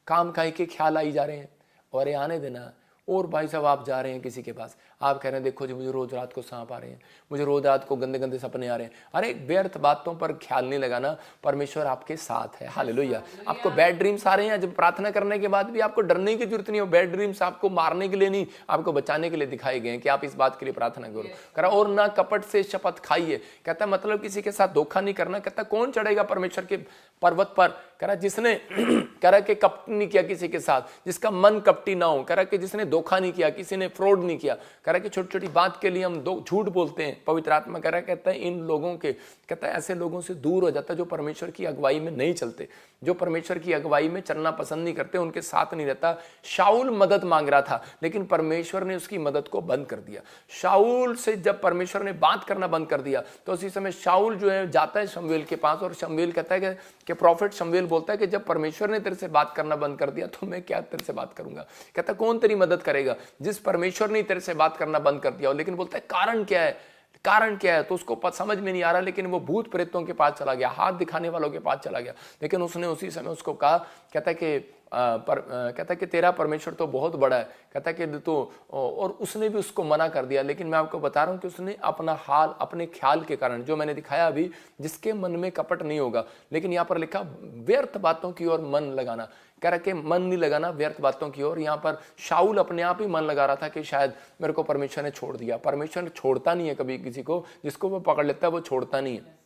काम काहे के ख्याल आई जा रहे हैं, और ये आने देना, और भाई साहब आप जा रहे हैं किसी के पास, आप कह रहे हैं देखो जी मुझे रोज रात को सांप आ रहे हैं, मुझे रोज रात को गंदे गंदे सपने आ रहे हैं। अरे व्यर्थ बातों पर ख्याल नहीं लगाना, परमेश्वर आपके साथ है। हालेलुया। आपको बैड ड्रीम्स आ रहे हैं, जब प्रार्थना करने के बाद भी आपको डरने की जरूरत नहीं हो। बैड ड्रीम्स आपको मारने के लिए नहीं, आपको बचाने के लिए दिखाए गए हैं कि आप इस बात के लिए प्रार्थना करो। करा और ना कपट से शपथ खाइए, कहता मतलब किसी के साथ धोखा नहीं करना। कहता कौन चढ़ेगा परमेश्वर के पर्वत पर, कह रहा जिसने कह रहा कि कपट नहीं किया किसी के साथ, जिसका मन कपटी ना हो, कह रहा कि जिसने धोखा नहीं किया, किसी ने फ्रॉड नहीं किया। कह रहा कि छोटी छोटी बात के लिए हम झूठ बोलते हैं। पवित्र आत्मा कह रहा कहता है इन लोगों के, कहता है ऐसे लोगों से दूर हो जाता है जो परमेश्वर की अगुवाई में नहीं चलते, जो परमेश्वर की अगुवाई में चलना पसंद नहीं करते, उनके साथ नहीं रहता। शाऊल मदद मांग रहा था लेकिन परमेश्वर ने उसकी मदद को बंद कर दिया। शाऊल से जब परमेश्वर ने बात करना बंद कर दिया तो उसी समय शाऊल जो है जाता है शमूएल के पास, और शमूएल कहता है कि प्रॉफिट शमूएल बोलता है कि जब परमेश्वर ने तेरे से बात करना बंद कर दिया तो मैं क्या तेरे से बात करूंगा। कहता कौन तेरी मदद करेगा जिस परमेश्वर ने तेरे से बात करना बंद कर दिया हो। लेकिन बोलता है कारण क्या है, कारण क्या है, तो उसको समझ में नहीं आ रहा। लेकिन वो भूत प्रेतों के पास चला गया, हाथ दिखाने वालों के पास चला गया। लेकिन उसने उसी समय उसको कहा, कहता कि तेरा परमेश्वर तो बहुत बड़ा है, कहता कि तो, और उसने भी उसको मना कर दिया। लेकिन मैं आपको बता रहा हूं कि उसने अपना हाल, अपने ख्याल के कारण, जो मैंने दिखाया अभी, जिसके मन में कपट नहीं होगा। लेकिन यहाँ पर लिखा व्यर्थ बातों की ओर मन लगाना, कह रहा कि मन नहीं लगाना व्यर्थ बातों की ओर। यहाँ पर शाऊल अपने आप ही मन लगा रहा था कि शायद मेरे को परमेश्वर ने छोड़ दिया। परमेश्वर छोड़ता नहीं है कभी किसी को, जिसको वो पकड़ लेता है वो छोड़ता नहीं है।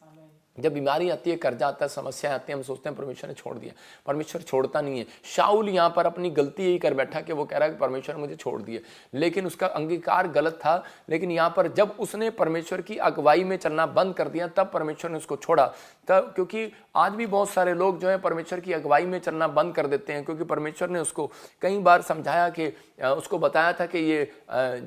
जब बीमारी आती है, कर्जा आता है, समस्या आती है, हम सोचते हैं परमेश्वर ने छोड़ दिया। परमेश्वर छोड़ता नहीं है। शाऊल यहाँ पर अपनी गलती यही कर बैठा कि वो कह रहा है कि परमेश्वर मुझे छोड़ दिए, लेकिन उसका अंगीकार गलत था। लेकिन यहाँ पर जब उसने परमेश्वर की अगुवाई में चलना बंद कर दिया तब परमेश्वर ने उसको छोड़ा। तब क्योंकि आज भी बहुत सारे लोग जो है परमेश्वर की अगुवाई में चलना बंद कर देते हैं, क्योंकि परमेश्वर ने उसको कई बार समझाया कि उसको बताया था कि ये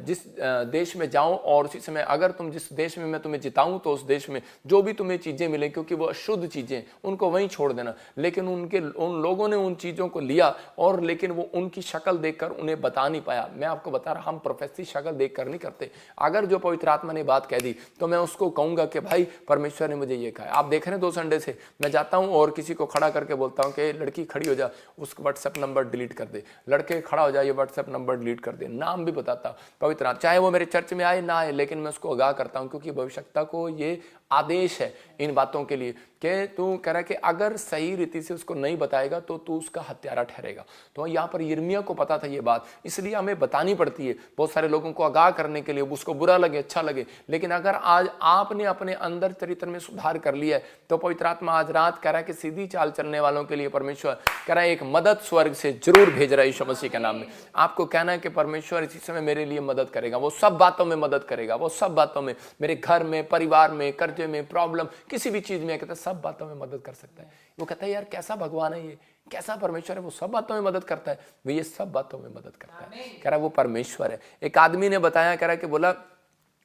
जिस देश में जाओ और उसी समय अगर तुम जिस देश में मैं तुम्हें जिताऊं तो उस देश में जो भी तुम्हें चीजें मिले, क्योंकि वो अशुद्ध चीजें, उनको वहीं छोड़ देना। लेकिन उन लोगों ने उन चीजों को लिया, और लेकिन वो उनकी शक्ल देखकर उन्हें बता नहीं पाया। मैं आपको बता रहा, हम प्रोफेसी शक्ल देखकर नहीं करते। अगर जो पवित्र आत्मा ने बात कह दी तो मैं उसको कहूंगा कि भाई परमेश्वर ने मुझे ये कहा। आप देख रहे हैं 2 संडे से मैं जाता हूं और किसी को खड़ा करके बोलता हूं कि लड़की खड़ी हो जा, उसका व्हाट्सएप नंबर डिलीट कर दे, लड़के खड़ा हो जाए, ये व्हाट्सएप नंबर डिलीट कर दे, नाम भी बताता पवित्र आत्मा, चाहे वो मेरे चर्च में आए ना आए, लेकिन मैं उसको आगाह करता हूं, क्योंकि भविष्यता को ये आदेश है इन बातों के लिए कि तू कह रहा है कि अगर सही रीति से उसको नहीं बताएगा तो तू उसका हत्यारा ठहरेगा। तो यहाँ पर यिर्मयाह को पता था ये बात, इसलिए हमें बतानी पड़ती है बहुत सारे लोगों को आगाह करने के लिए, उसको बुरा लगे अच्छा लगे। लेकिन अगर आज आपने अपने अंदर चरित्र में सुधार कर लिया है तो पवित्र आत्मा आज रात कह रहा है कि सीधी चाल चलने वालों के लिए परमेश्वर कह रहा है एक मदद स्वर्ग से जरूर भेज रहा है यीशु मसीह के नाम में। आपको कहना है कि परमेश्वर इसी समय मेरे लिए मदद करेगा, वो सब बातों में मदद करेगा, वो सब बातों में, मेरे घर में, परिवार में, कर्जे में, प्रॉब्लम, किसी भी चीज में, कहता है सब बातों में मदद कर सकता है। वो कहता है यार कैसा भगवान है ये, कैसा परमेश्वर है, वो सब बातों में मदद करता है। वो ये सब बातों में मदद करता है, कह रहा है वो परमेश्वर है। एक आदमी ने बताया, कह रहा है कि बोला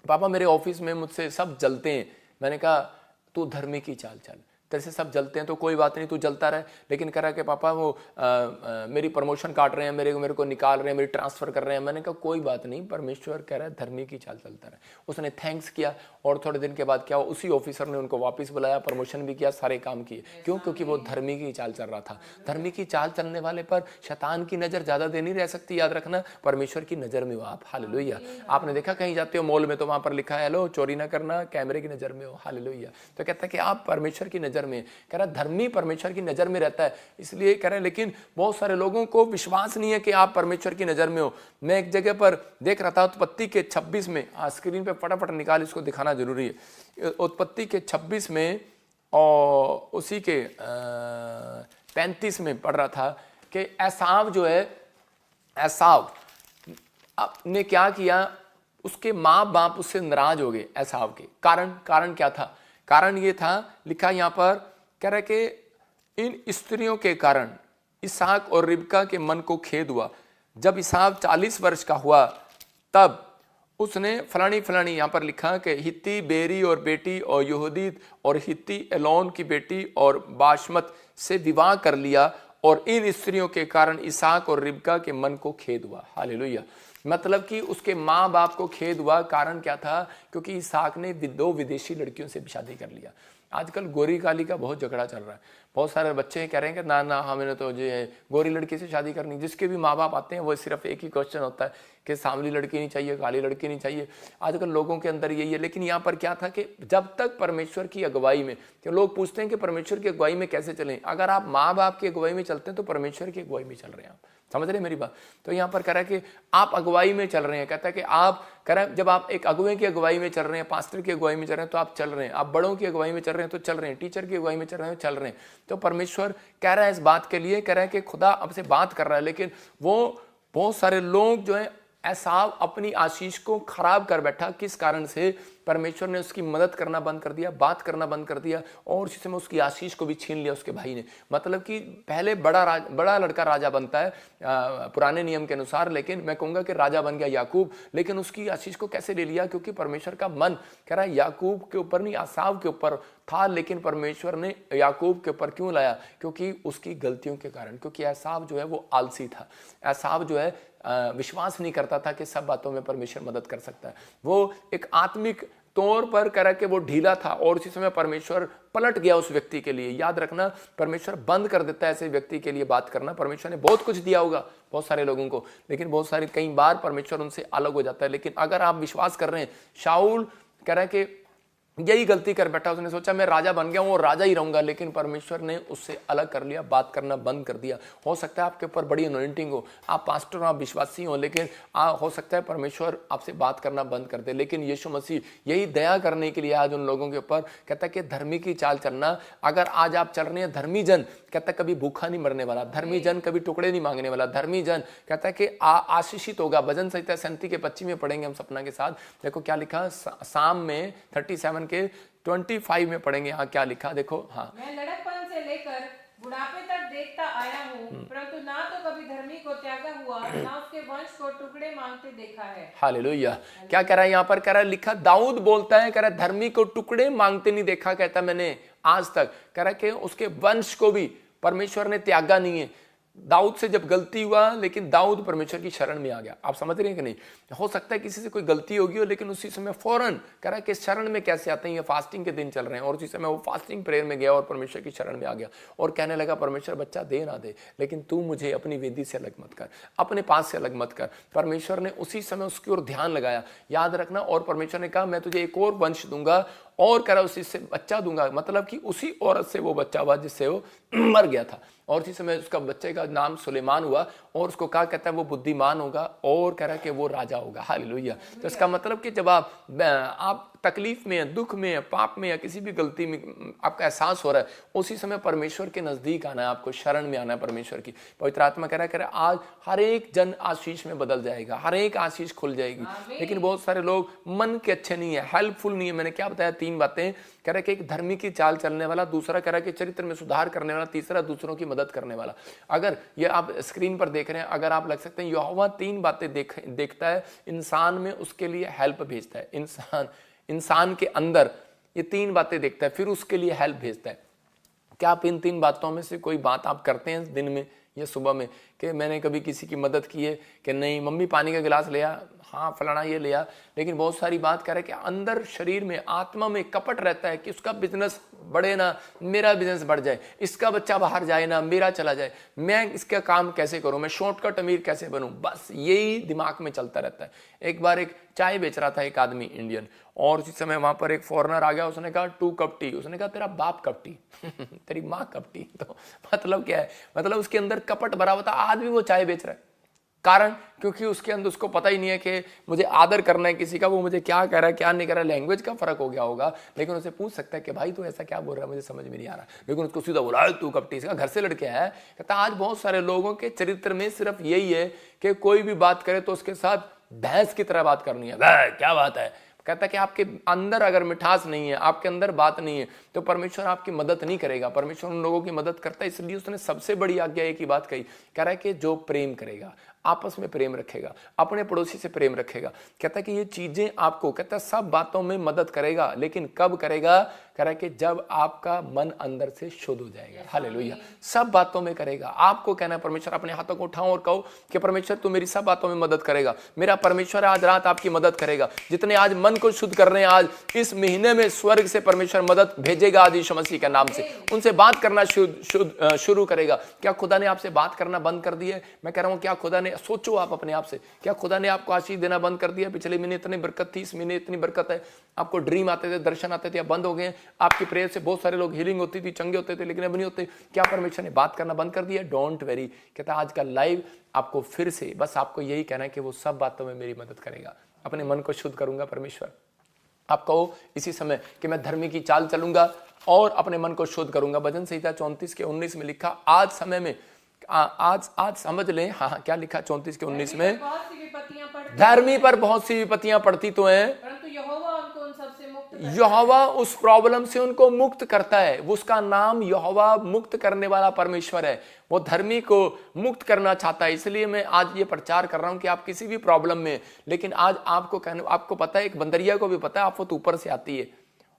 पापा मेरे ऑफिस में मुझसे सब जलते हैं। मैंने कहा तू धर्मी की चाल चल, तेरे से सब जलते हैं तो कोई बात नहीं, तू जलता रहे। लेकिन कह रहा है कि पापा वो मेरी प्रमोशन काट रहे हैं, मेरे को निकाल रहे हैं, मेरी ट्रांसफर कर रहे हैं। मैंने कहा कोई बात नहीं, परमेश्वर कह रहा है धर्मी की चाल चलता रहे। उसने थैंक्स किया और थोड़े दिन के बाद क्या हुआ, उसी ऑफिसर ने उनको वापस बुलाया, प्रमोशन भी किया, सारे काम किए। क्यों? क्योंकि वो धर्मी की चाल चल रहा था। धर्मी की चाल चलने वाले पर शैतान की नजर ज्यादा देर नहीं रह सकती, याद रखना, परमेश्वर की नजर में हो आप। हालेलुया। आपने देखा कहीं जाते हो मॉल में तो वहां पर लिखा है हेलो चोरी ना करना, कैमरे की नजर में हो। हालेलुया। तो कहता है कि आप परमेश्वर की नजर में, कह रहा धर्मी परमेश्वर की नजर में रहता है, इसलिए कह रहे हैं। लेकिन बहुत सारे लोगों को विश्वास नहीं है कि आप परमेश्वर की नजर में हो। मैं एक जगह पर देख रहा था, उत्पत्ति के 26 में, स्क्रीन पे फटाफट निकाल, इसको दिखाना जरूरी है। उत्पत्ति के 26 में और उसी के 35 में पढ़ रहा था कि एसाव जो है, एसाव ने क्या किया, उसके माँ बाप उससे नाराज हो गए एसाव के कारण क्या था? कारण ये था, लिखा यहाँ पर, कह रहा है कि इन स्त्रियों के कारण इसहाक और रिबका के मन को खेद हुआ। जब इसहाक 40 वर्ष का हुआ तब उसने फलानी यहाँ पर लिखा कि हित्ती बेरी और बेटी और यहूदीत और हित्ती एलोन की बेटी और बाशमत से विवाह कर लिया, और इन स्त्रियों के कारण इसहाक और रिबका के मन को खेद हुआ। हालेलुया। मतलब कि उसके माँ बाप को खेद हुआ। कारण क्या था? क्योंकि इसहाक ने 2 विदेशी लड़कियों से शादी कर लिया। आजकल गोरी काली का बहुत झगड़ा चल रहा है। बहुत सारे बच्चे कह रहे हैं कि ना ना हमें तो जो है गोरी लड़की से शादी करनी। जिसके भी माँ बाप आते हैं वो सिर्फ एक ही क्वेश्चन होता है कि सांवली लड़की नहीं चाहिए, काली लड़की नहीं चाहिए। आजकल लोगों के अंदर यही है। लेकिन यहाँ पर क्या था कि जब तक परमेश्वर की अगुवाई में, कि लोग पूछते हैं कि परमेश्वर की अगुवाई में कैसे चलें। अगर आप माँ बाप की अगुवाई में चलते हैं तो परमेश्वर की अगुवाई में चल रहे हैं आप। समझ रहे मेरी बात? तो यहाँ पर कह रहा है कि आप अगुवाई में चल रहे हैं। कहता है कि आप कह रहे हैं जब आप एक अगुवे की अगुवाई में चल रहे हैं, पास्टर की अगुवाई में चल रहे हैं तो आप चल रहे हैं। आप बड़ों की अगुवाई में चल रहे हैं तो चल रहे हैं। टीचर की अगुवाई में चल रहे हैं चल रहे हैं। तो परमेश्वर कह रहा है इस बात के लिए, कह रहा है कि खुदा आपसे बात कर रहा है। लेकिन वो बहुत सारे लोग जो है एसाव अपनी आशीष को खराब कर बैठा। किस कारण से? परमेश्वर ने उसकी मदद करना बंद कर दिया, बात करना बंद कर दिया, और उसी समय उसकी आशीष को भी छीन लिया उसके भाई ने। मतलब कि पहले बड़ा लड़का राजा बनता है पुराने नियम के अनुसार, लेकिन मैं कहूंगा कि राजा बन गया याकूब। लेकिन उसकी आशीष को कैसे ले लिया? क्योंकि परमेश्वर का मन कह रहा है याकूब के ऊपर नहीं, एसाव के ऊपर था। लेकिन परमेश्वर ने याकूब के ऊपर क्यों लाया? क्योंकि उसकी गलतियों के कारण। क्योंकि एसाव जो है वो आलसी था। एसाव जो है विश्वास नहीं करता था कि सब बातों में परमेश्वर मदद कर सकता है। वो एक आत्मिक तौर पर कह के वो ढीला था, और उसी समय परमेश्वर पलट गया उस व्यक्ति के लिए। याद रखना, परमेश्वर बंद कर देता है ऐसे व्यक्ति के लिए बात करना। परमेश्वर ने बहुत कुछ दिया होगा बहुत सारे लोगों को, लेकिन बहुत सारे कई बार परमेश्वर उनसे अलग हो जाता है। लेकिन अगर आप विश्वास कर रहे हैं, शाऊल कह रहा है कि यही गलती कर बैठा। उसने सोचा मैं राजा बन गया हूं और राजा ही रहूंगा, लेकिन परमेश्वर ने उससे अलग कर लिया, बात करना बंद कर दिया। हो सकता है आपके ऊपर बड़ी अनॉइंटिंग हो, आप पास्टर हो, आप विश्वासी हो, लेकिन हो सकता है परमेश्वर आपसे बात करना बंद कर दे। लेकिन यीशु मसीह यही दया करने के लिए आज उन लोगों के ऊपर कहता है कि धर्मी की चाल चलना। अगर आज आप चल रहे हैं धर्मी जन, कहता है कभी भूखा नहीं मरने वाला, धर्मी जन कभी टुकड़े नहीं मांगने वाला, धर्मी जन कहता है कि आशीषित होगा। भजन संहिता 37 के 25 में पढ़ेंगे हम सपना के साथ। देखो क्या लिखा साम में 37 के 25 में पढ़ेंगे। यहाँ क्या लिखा देखो। हाँ, मैं लड़कपन से लेकर बुढ़ापे तक देखता आया हूँ, परंतु ना तो कभी धर्मी को त्यागा हुआ, ना उसके वंश को टुकड़े मांगते देखा है। हालेलुया। क्या कह रहा है यहाँ पर? कह रहा है, लिखा दाऊद बोलता है, कह रहा है धर्मी को टुकड़े मांगते नहीं देखा, कहता मैंने आज तक। कह रहा है कि उसके वंश को भी परमेश्वर ने त्यागा नहीं है। दाऊद से जब गलती हुआ, लेकिन दाऊद परमेश्वर की शरण में आ गया। आप समझ रहे हैं कि नहीं? हो सकता है किसी से कोई गलती होगी हो, लेकिन उसी समय फौरन कह रहा है कि शरण में कैसे आते हैं, ये फास्टिंग के दिन चल रहे हैं, और उसी समय वो फास्टिंग प्रेयर में गया और परमेश्वर की शरण में आ गया और कहने लगा परमेश्वर बच्चा दे ना दे, लेकिन तू मुझे अपनी वेदी से अलग मत कर, अपने पास से अलग मत कर। परमेश्वर ने उसी समय उसकी ओर ध्यान लगाया, याद रखना। और परमेश्वर ने कहा मैं तुझे एक और वंश दूंगा, और कह रहा उसी से बच्चा दूंगा। मतलब कि उसी औरत से वो बच्चा हुआ जिससे वो मर गया था, और इसी समय उसका बच्चे का नाम सुलेमान हुआ, और उसको कहा कहता है वो बुद्धिमान होगा, और कह रहा है कि वो राजा होगा। हालेलुया। तो इसका मतलब कि जब आप तकलीफ में, दुख में, पाप में या किसी भी गलती में आपका एहसास हो रहा है, उसी समय परमेश्वर के नजदीक आना है, आपको शरण में आना है परमेश्वर की। पवित्र आत्मा कह रहा है आज हर एक जन आशीष में बदल जाएगा, हर एक आशीष खुल जाएगी। लेकिन बहुत सारे लोग मन के अच्छे नहीं है, हेल्पफुल नहीं है। मैंने क्या बताया? 3 बातें। कह रहा है कि एक धर्मी की चाल चलने वाला, दूसरा कह रहा है कि चरित्र में सुधार करने वाला, तीसरा दूसरों की मदद करने वाला। अगर ये आप स्क्रीन पर देख रहे हैं, अगर आप लग सकते हैं यहोवा 3 बातें देखता है इंसान में, उसके लिए हेल्प भेजता है। इंसान के अंदर ये 3 बातें देखता है, फिर उसके लिए हेल्प भेजता है। क्या आप इन 3 बातों में से कोई बात आप करते हैं दिन में या सुबह में, कि मैंने कभी किसी की मदद की है कि नहीं? मम्मी पानी का गिलास लिया, हाँ फलाना ये लिया। लेकिन बहुत सारी बात कह रहे हैं कि अंदर शरीर में, आत्मा में कपट रहता है कि उसका बिजनेस बढ़े ना, मेरा बिजनेस बढ़ जाए, इसका बच्चा बाहर जाए ना, मेरा चला जाए, मैं इसका काम कैसे करूं, मैं शॉर्टकट अमीर कैसे बनूं, बस यही दिमाग में चलता रहता है। एक बार एक चाय बेच रहा था एक आदमी इंडियन, और उसी समय वहां पर एक फॉरेनर आ गया, उसने कहा 2 कप टी। उसने कहा तेरा बाप कप टी तेरी माँ कप टी। तो मतलब क्या है? मतलब उसके अंदर कपट भरा हुआ था, आज भी वो चाय बेच रहा है। कारण क्योंकि उसके अंदर उसको पता ही नहीं है कि मुझे आदर करना है किसी का, वो मुझे क्या कह रहा है क्या नहीं कह रहा है। लैंग्वेज का फर्क हो गया होगा, लेकिन उसे पूछ सकता है कि भाई तू ऐसा क्या बोल रहा है, मुझे समझ में नहीं आ रहा। लेकिन उसको सीधा बोला तू कपटी, इसका घर से लड़के है। कहता आज बहुत सारे लोगों के चरित्र में सिर्फ यही है कि कोई भी बात करे तो उसके साथ भैंस की तरह बात करनी है। क्या बात है? कहता है कि आपके अंदर अगर मिठास नहीं है, आपके अंदर बात नहीं है, तो परमेश्वर आपकी मदद नहीं करेगा। परमेश्वर उन लोगों की मदद करता है, इसलिए उसने सबसे बड़ी आज्ञा एक ही बात कही, कह रहा है कि जो प्रेम करेगा, आपस में प्रेम रखेगा, अपने पड़ोसी से प्रेम रखेगा। कहता है कि ये चीजें आपको, कहता है, सब बातों में मदद करेगा, लेकिन कब करेगा? कह रहा है कि जब आपका मन अंदर से शुद्ध हो जाएगा। हालेलुया। सब बातों में करेगा। आपको कहना है परमेश्वर, अपने हाथों को उठाओ और कहो कि परमेश्वर तू मेरी सब बातों में मदद करेगा। मेरा परमेश्वर आज रात आपकी मदद करेगा। जितने आज मन को शुद्ध कर रहे हैं, आज इस महीने में स्वर्ग से परमेश्वर मदद भेजेगा आज यीशु मसीह के नाम से। उनसे बात करना शुरू करेगा। क्या खुदा ने आपसे बात करना बंद कर दिया है? मैं कह रहा हूं, क्या खुदा ने, सोचो आप अपने आप से, क्या खुदा ने आपको आशीष देना बंद कर दिया? पिछले महीने इतनी बरकत थी, इस महीने इतनी बरकत है, आपको ड्रीम आते थे, दर्शन आते थे, बंद हो गए। आपकी प्रेयर से बहुत सारे लोग हीलिंग होती थी, चंगे होते थे, लेकिन अब नहीं होते। क्या परमेश्वर ने बात करना बंद कर दिया? Don't very. कहता है आज का लाइव आपको फिर से बस आपको यही कहना है कि वो सब बातों में मेरी मदद करेगा। अपने मन को शुद्ध करूंगा परमेश्वर। आप कहो इसी समय कि मैं धर्मी की चाल चलूंगा और अपने मन को शुद्ध करूंगा। भजन संहिता 34:19 में लिखा, आज समय में, आज समझ लें। हाँ, क्या लिखा 34:19 में? धर्मी पर बहुत सी विपत्तियां पड़ती तो हैं, परंतु यहोवा उनको उन सब से मुक्त करता है। यहोवा उस प्रॉब्लम से उनको मुक्त करता है। उसका नाम यहोवा मुक्त करने वाला परमेश्वर है। वो धर्मी को मुक्त करना चाहता है। इसलिए मैं आज ये प्रचार कर रहा हूं कि आप किसी भी प्रॉब्लम में, लेकिन आज आपको पता है, एक बंदरिया को भी पता है आफत ऊपर से आती है।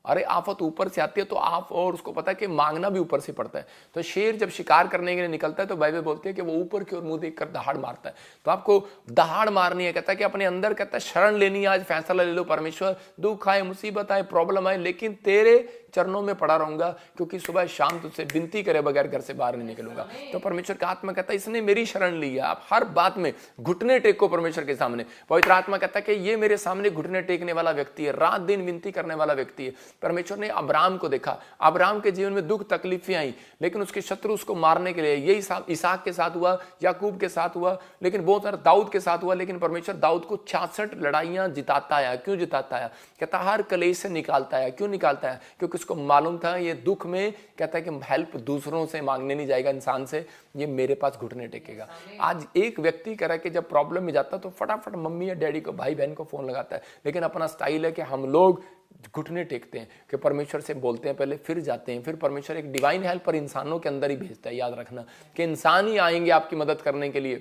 अरे आफत ऊपर से आती है तो आप, और उसको पता है कि मांगना भी ऊपर से पड़ता है। तो शेर जब शिकार करने के लिए निकलता है तो बाइबल बोलती है कि वो ऊपर की ओर मुंह देखकर दहाड़ मारता है। तो आपको दहाड़ मारनी है। कहता है कि अपने अंदर, कहता है, शरण लेनी है। आज फैसला ले लो, परमेश्वर दुख आए, मुसीबत आए, प्रॉब्लम आए, लेकिन तेरे चरणों में पड़ा रहूंगा, क्योंकि सुबह शाम तुझसे विनती करे बगैर घर से बाहर नहीं निकलूंगा। तो परमेश्वर का आत्मा कहता है इसने मेरी शरण ली है। आप हर बात में घुटने टेको परमेश्वर के सामने। पवित्र आत्मा कहता है कि ये मेरे सामने घुटने टेकने वाला व्यक्ति है, रात दिन विनती करने वाला व्यक्ति है। परमेश्वर ने अब्राहम को देखा, अब्राहम के जीवन में दुख तकलीफें आई, लेकिन उसके शत्रु उसको मारने के लिए, यही इसहाक के साथ हुआ, याकूब के साथ हुआ, लेकिन बहुत सारा दाऊद के साथ हुआ। लेकिन परमेश्वर दाऊद को 66 लड़ाइयां जिताता है। क्यों जिताता है? कहता हर कलेश से निकालता है। क्यों निकालता है? क्योंकि उसको मालूम था ये दुख में, कहता है कि हेल्प दूसरों से मांगने नहीं जाएगा, इंसान से, ये मेरे पास घुटने टेकेगा। आज एक व्यक्ति कह रहा है कि जब प्रॉब्लम में जाता तो फटाफट मम्मी या डैडी को, भाई बहन को फोन लगाता है, लेकिन अपना स्टाइल है कि हम लोग घुटने टेकते हैं, कि परमेश्वर से बोलते हैं पहले, फिर जाते हैं। फिर परमेश्वर एक डिवाइन हेल्पर इंसानों के अंदर ही भेजता है। याद रखना कि इंसान ही आएंगे आपकी मदद करने के लिए,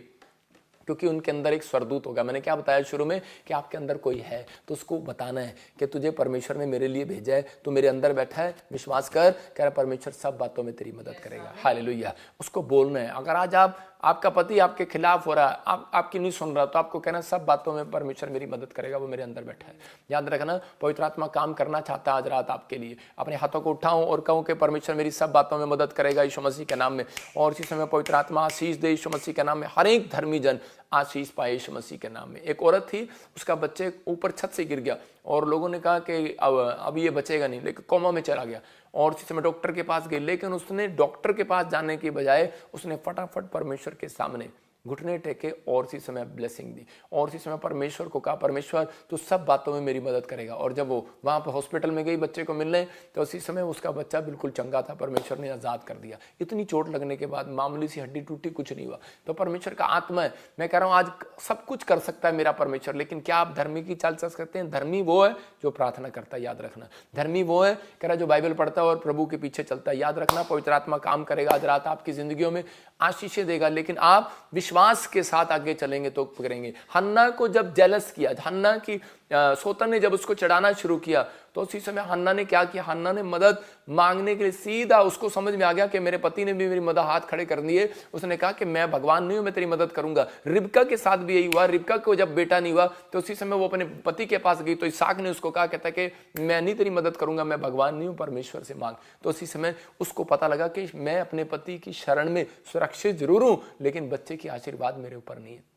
क्योंकि उनके अंदर एक स्वरदूत होगा। मैंने क्या बताया शुरू में कि आपके अंदर कोई है, तो उसको बताना है कि तुझे परमेश्वर ने मेरे लिए भेजा है, तू मेरे अंदर बैठा है, विश्वास कर, कह रहा परमेश्वर सब बातों में तेरी मदद करेगा। हालेलुया। उसको बोलना है। अगर आज आपका पति आपके खिलाफ हो रहा है, आपकी नहीं सुन रहा, तो आपको कहना सब बातों में परमेश्वर मेरी मदद करेगा, वो मेरे अंदर बैठा है। याद रखना, पवित्र आत्मा काम करना चाहता है आज रात आपके लिए। अपने हाथों को उठाओ और कहो कि परमेश्वर मेरी सब बातों में मदद करेगा यीशु मसीह के नाम में। और इसी समय पवित्र आत्मा आशीष दे यीशु मसीह के नाम में। हर एक धर्मी जन आशीष पाए यीशु मसीह के नाम में। एक औरत थी, उसका बच्चे ऊपर छत से गिर गया और लोगों ने कहा कि अब ये बचेगा नहीं, लेकिन कोमा में चला गया। और इसी समय डॉक्टर के पास गई, लेकिन उसने डॉक्टर के पास जाने की बजाय उसने फटाफट परमेश्वर के सामने घुटने टेके और इसी समय ब्लेसिंग दी। और इसी समय परमेश्वर को कहा, परमेश्वर तू सब बातों में मेरी मदद करेगा। और जब वो वहां पर हॉस्पिटल में गई बच्चे को मिलने, तो उसी समय उसका बच्चा बिल्कुल चंगा था, परमेश्वर ने आजाद कर दिया। इतनी चोट लगने के बाद, मामूली सी हड्डी टूटी, कुछ नहीं हुआ। तो परमेश्वर का आत्मा है। मैं कह रहा हूं आज सब कुछ कर सकता है मेरा परमेश्वर, लेकिन क्या आप धर्मी की चाल चल सकते हैं? धर्मी वो है जो प्रार्थना करता है। याद रखना, धर्मी वो है कह रहा जो बाइबल पढ़ता है और प्रभु के पीछे चलता है। याद रखना, पवित्र आत्मा काम करेगा आज रात आपकी जिंदगियों में, आशीषें देगा, लेकिन आप विश्वास के साथ आगे चलेंगे तो करेंगे। हन्ना को जब जेलस किया, हन्ना की सोतन ने जब उसको चढ़ाना शुरू किया, तो उसी समय हन्ना ने क्या किया? हन्ना ने मदद मांगने के लिए सीधा, उसको समझ में आ गया कि मेरे पति ने भी मेरी मदद हाथ खड़े कर दिए। उसने कहा कि मैं भगवान नहीं हूं, मैं तेरी मदद करूंगा। रिबका के साथ भी यही हुआ। रिबका को जब बेटा नहीं हुआ तो उसी समय वो अपने पति के पास गई, तो इसहाक ने उसको कहा, कहता कि मैं नहीं तेरी मदद करूंगा, मैं भगवान नहीं हूं, परमेश्वर से मांग। तो उसी समय उसको पता लगा कि मैं अपने पति की शरण में सुरक्षित जरूर हूं, लेकिन बच्चे की आशीर्वाद मेरे ऊपर नहीं है।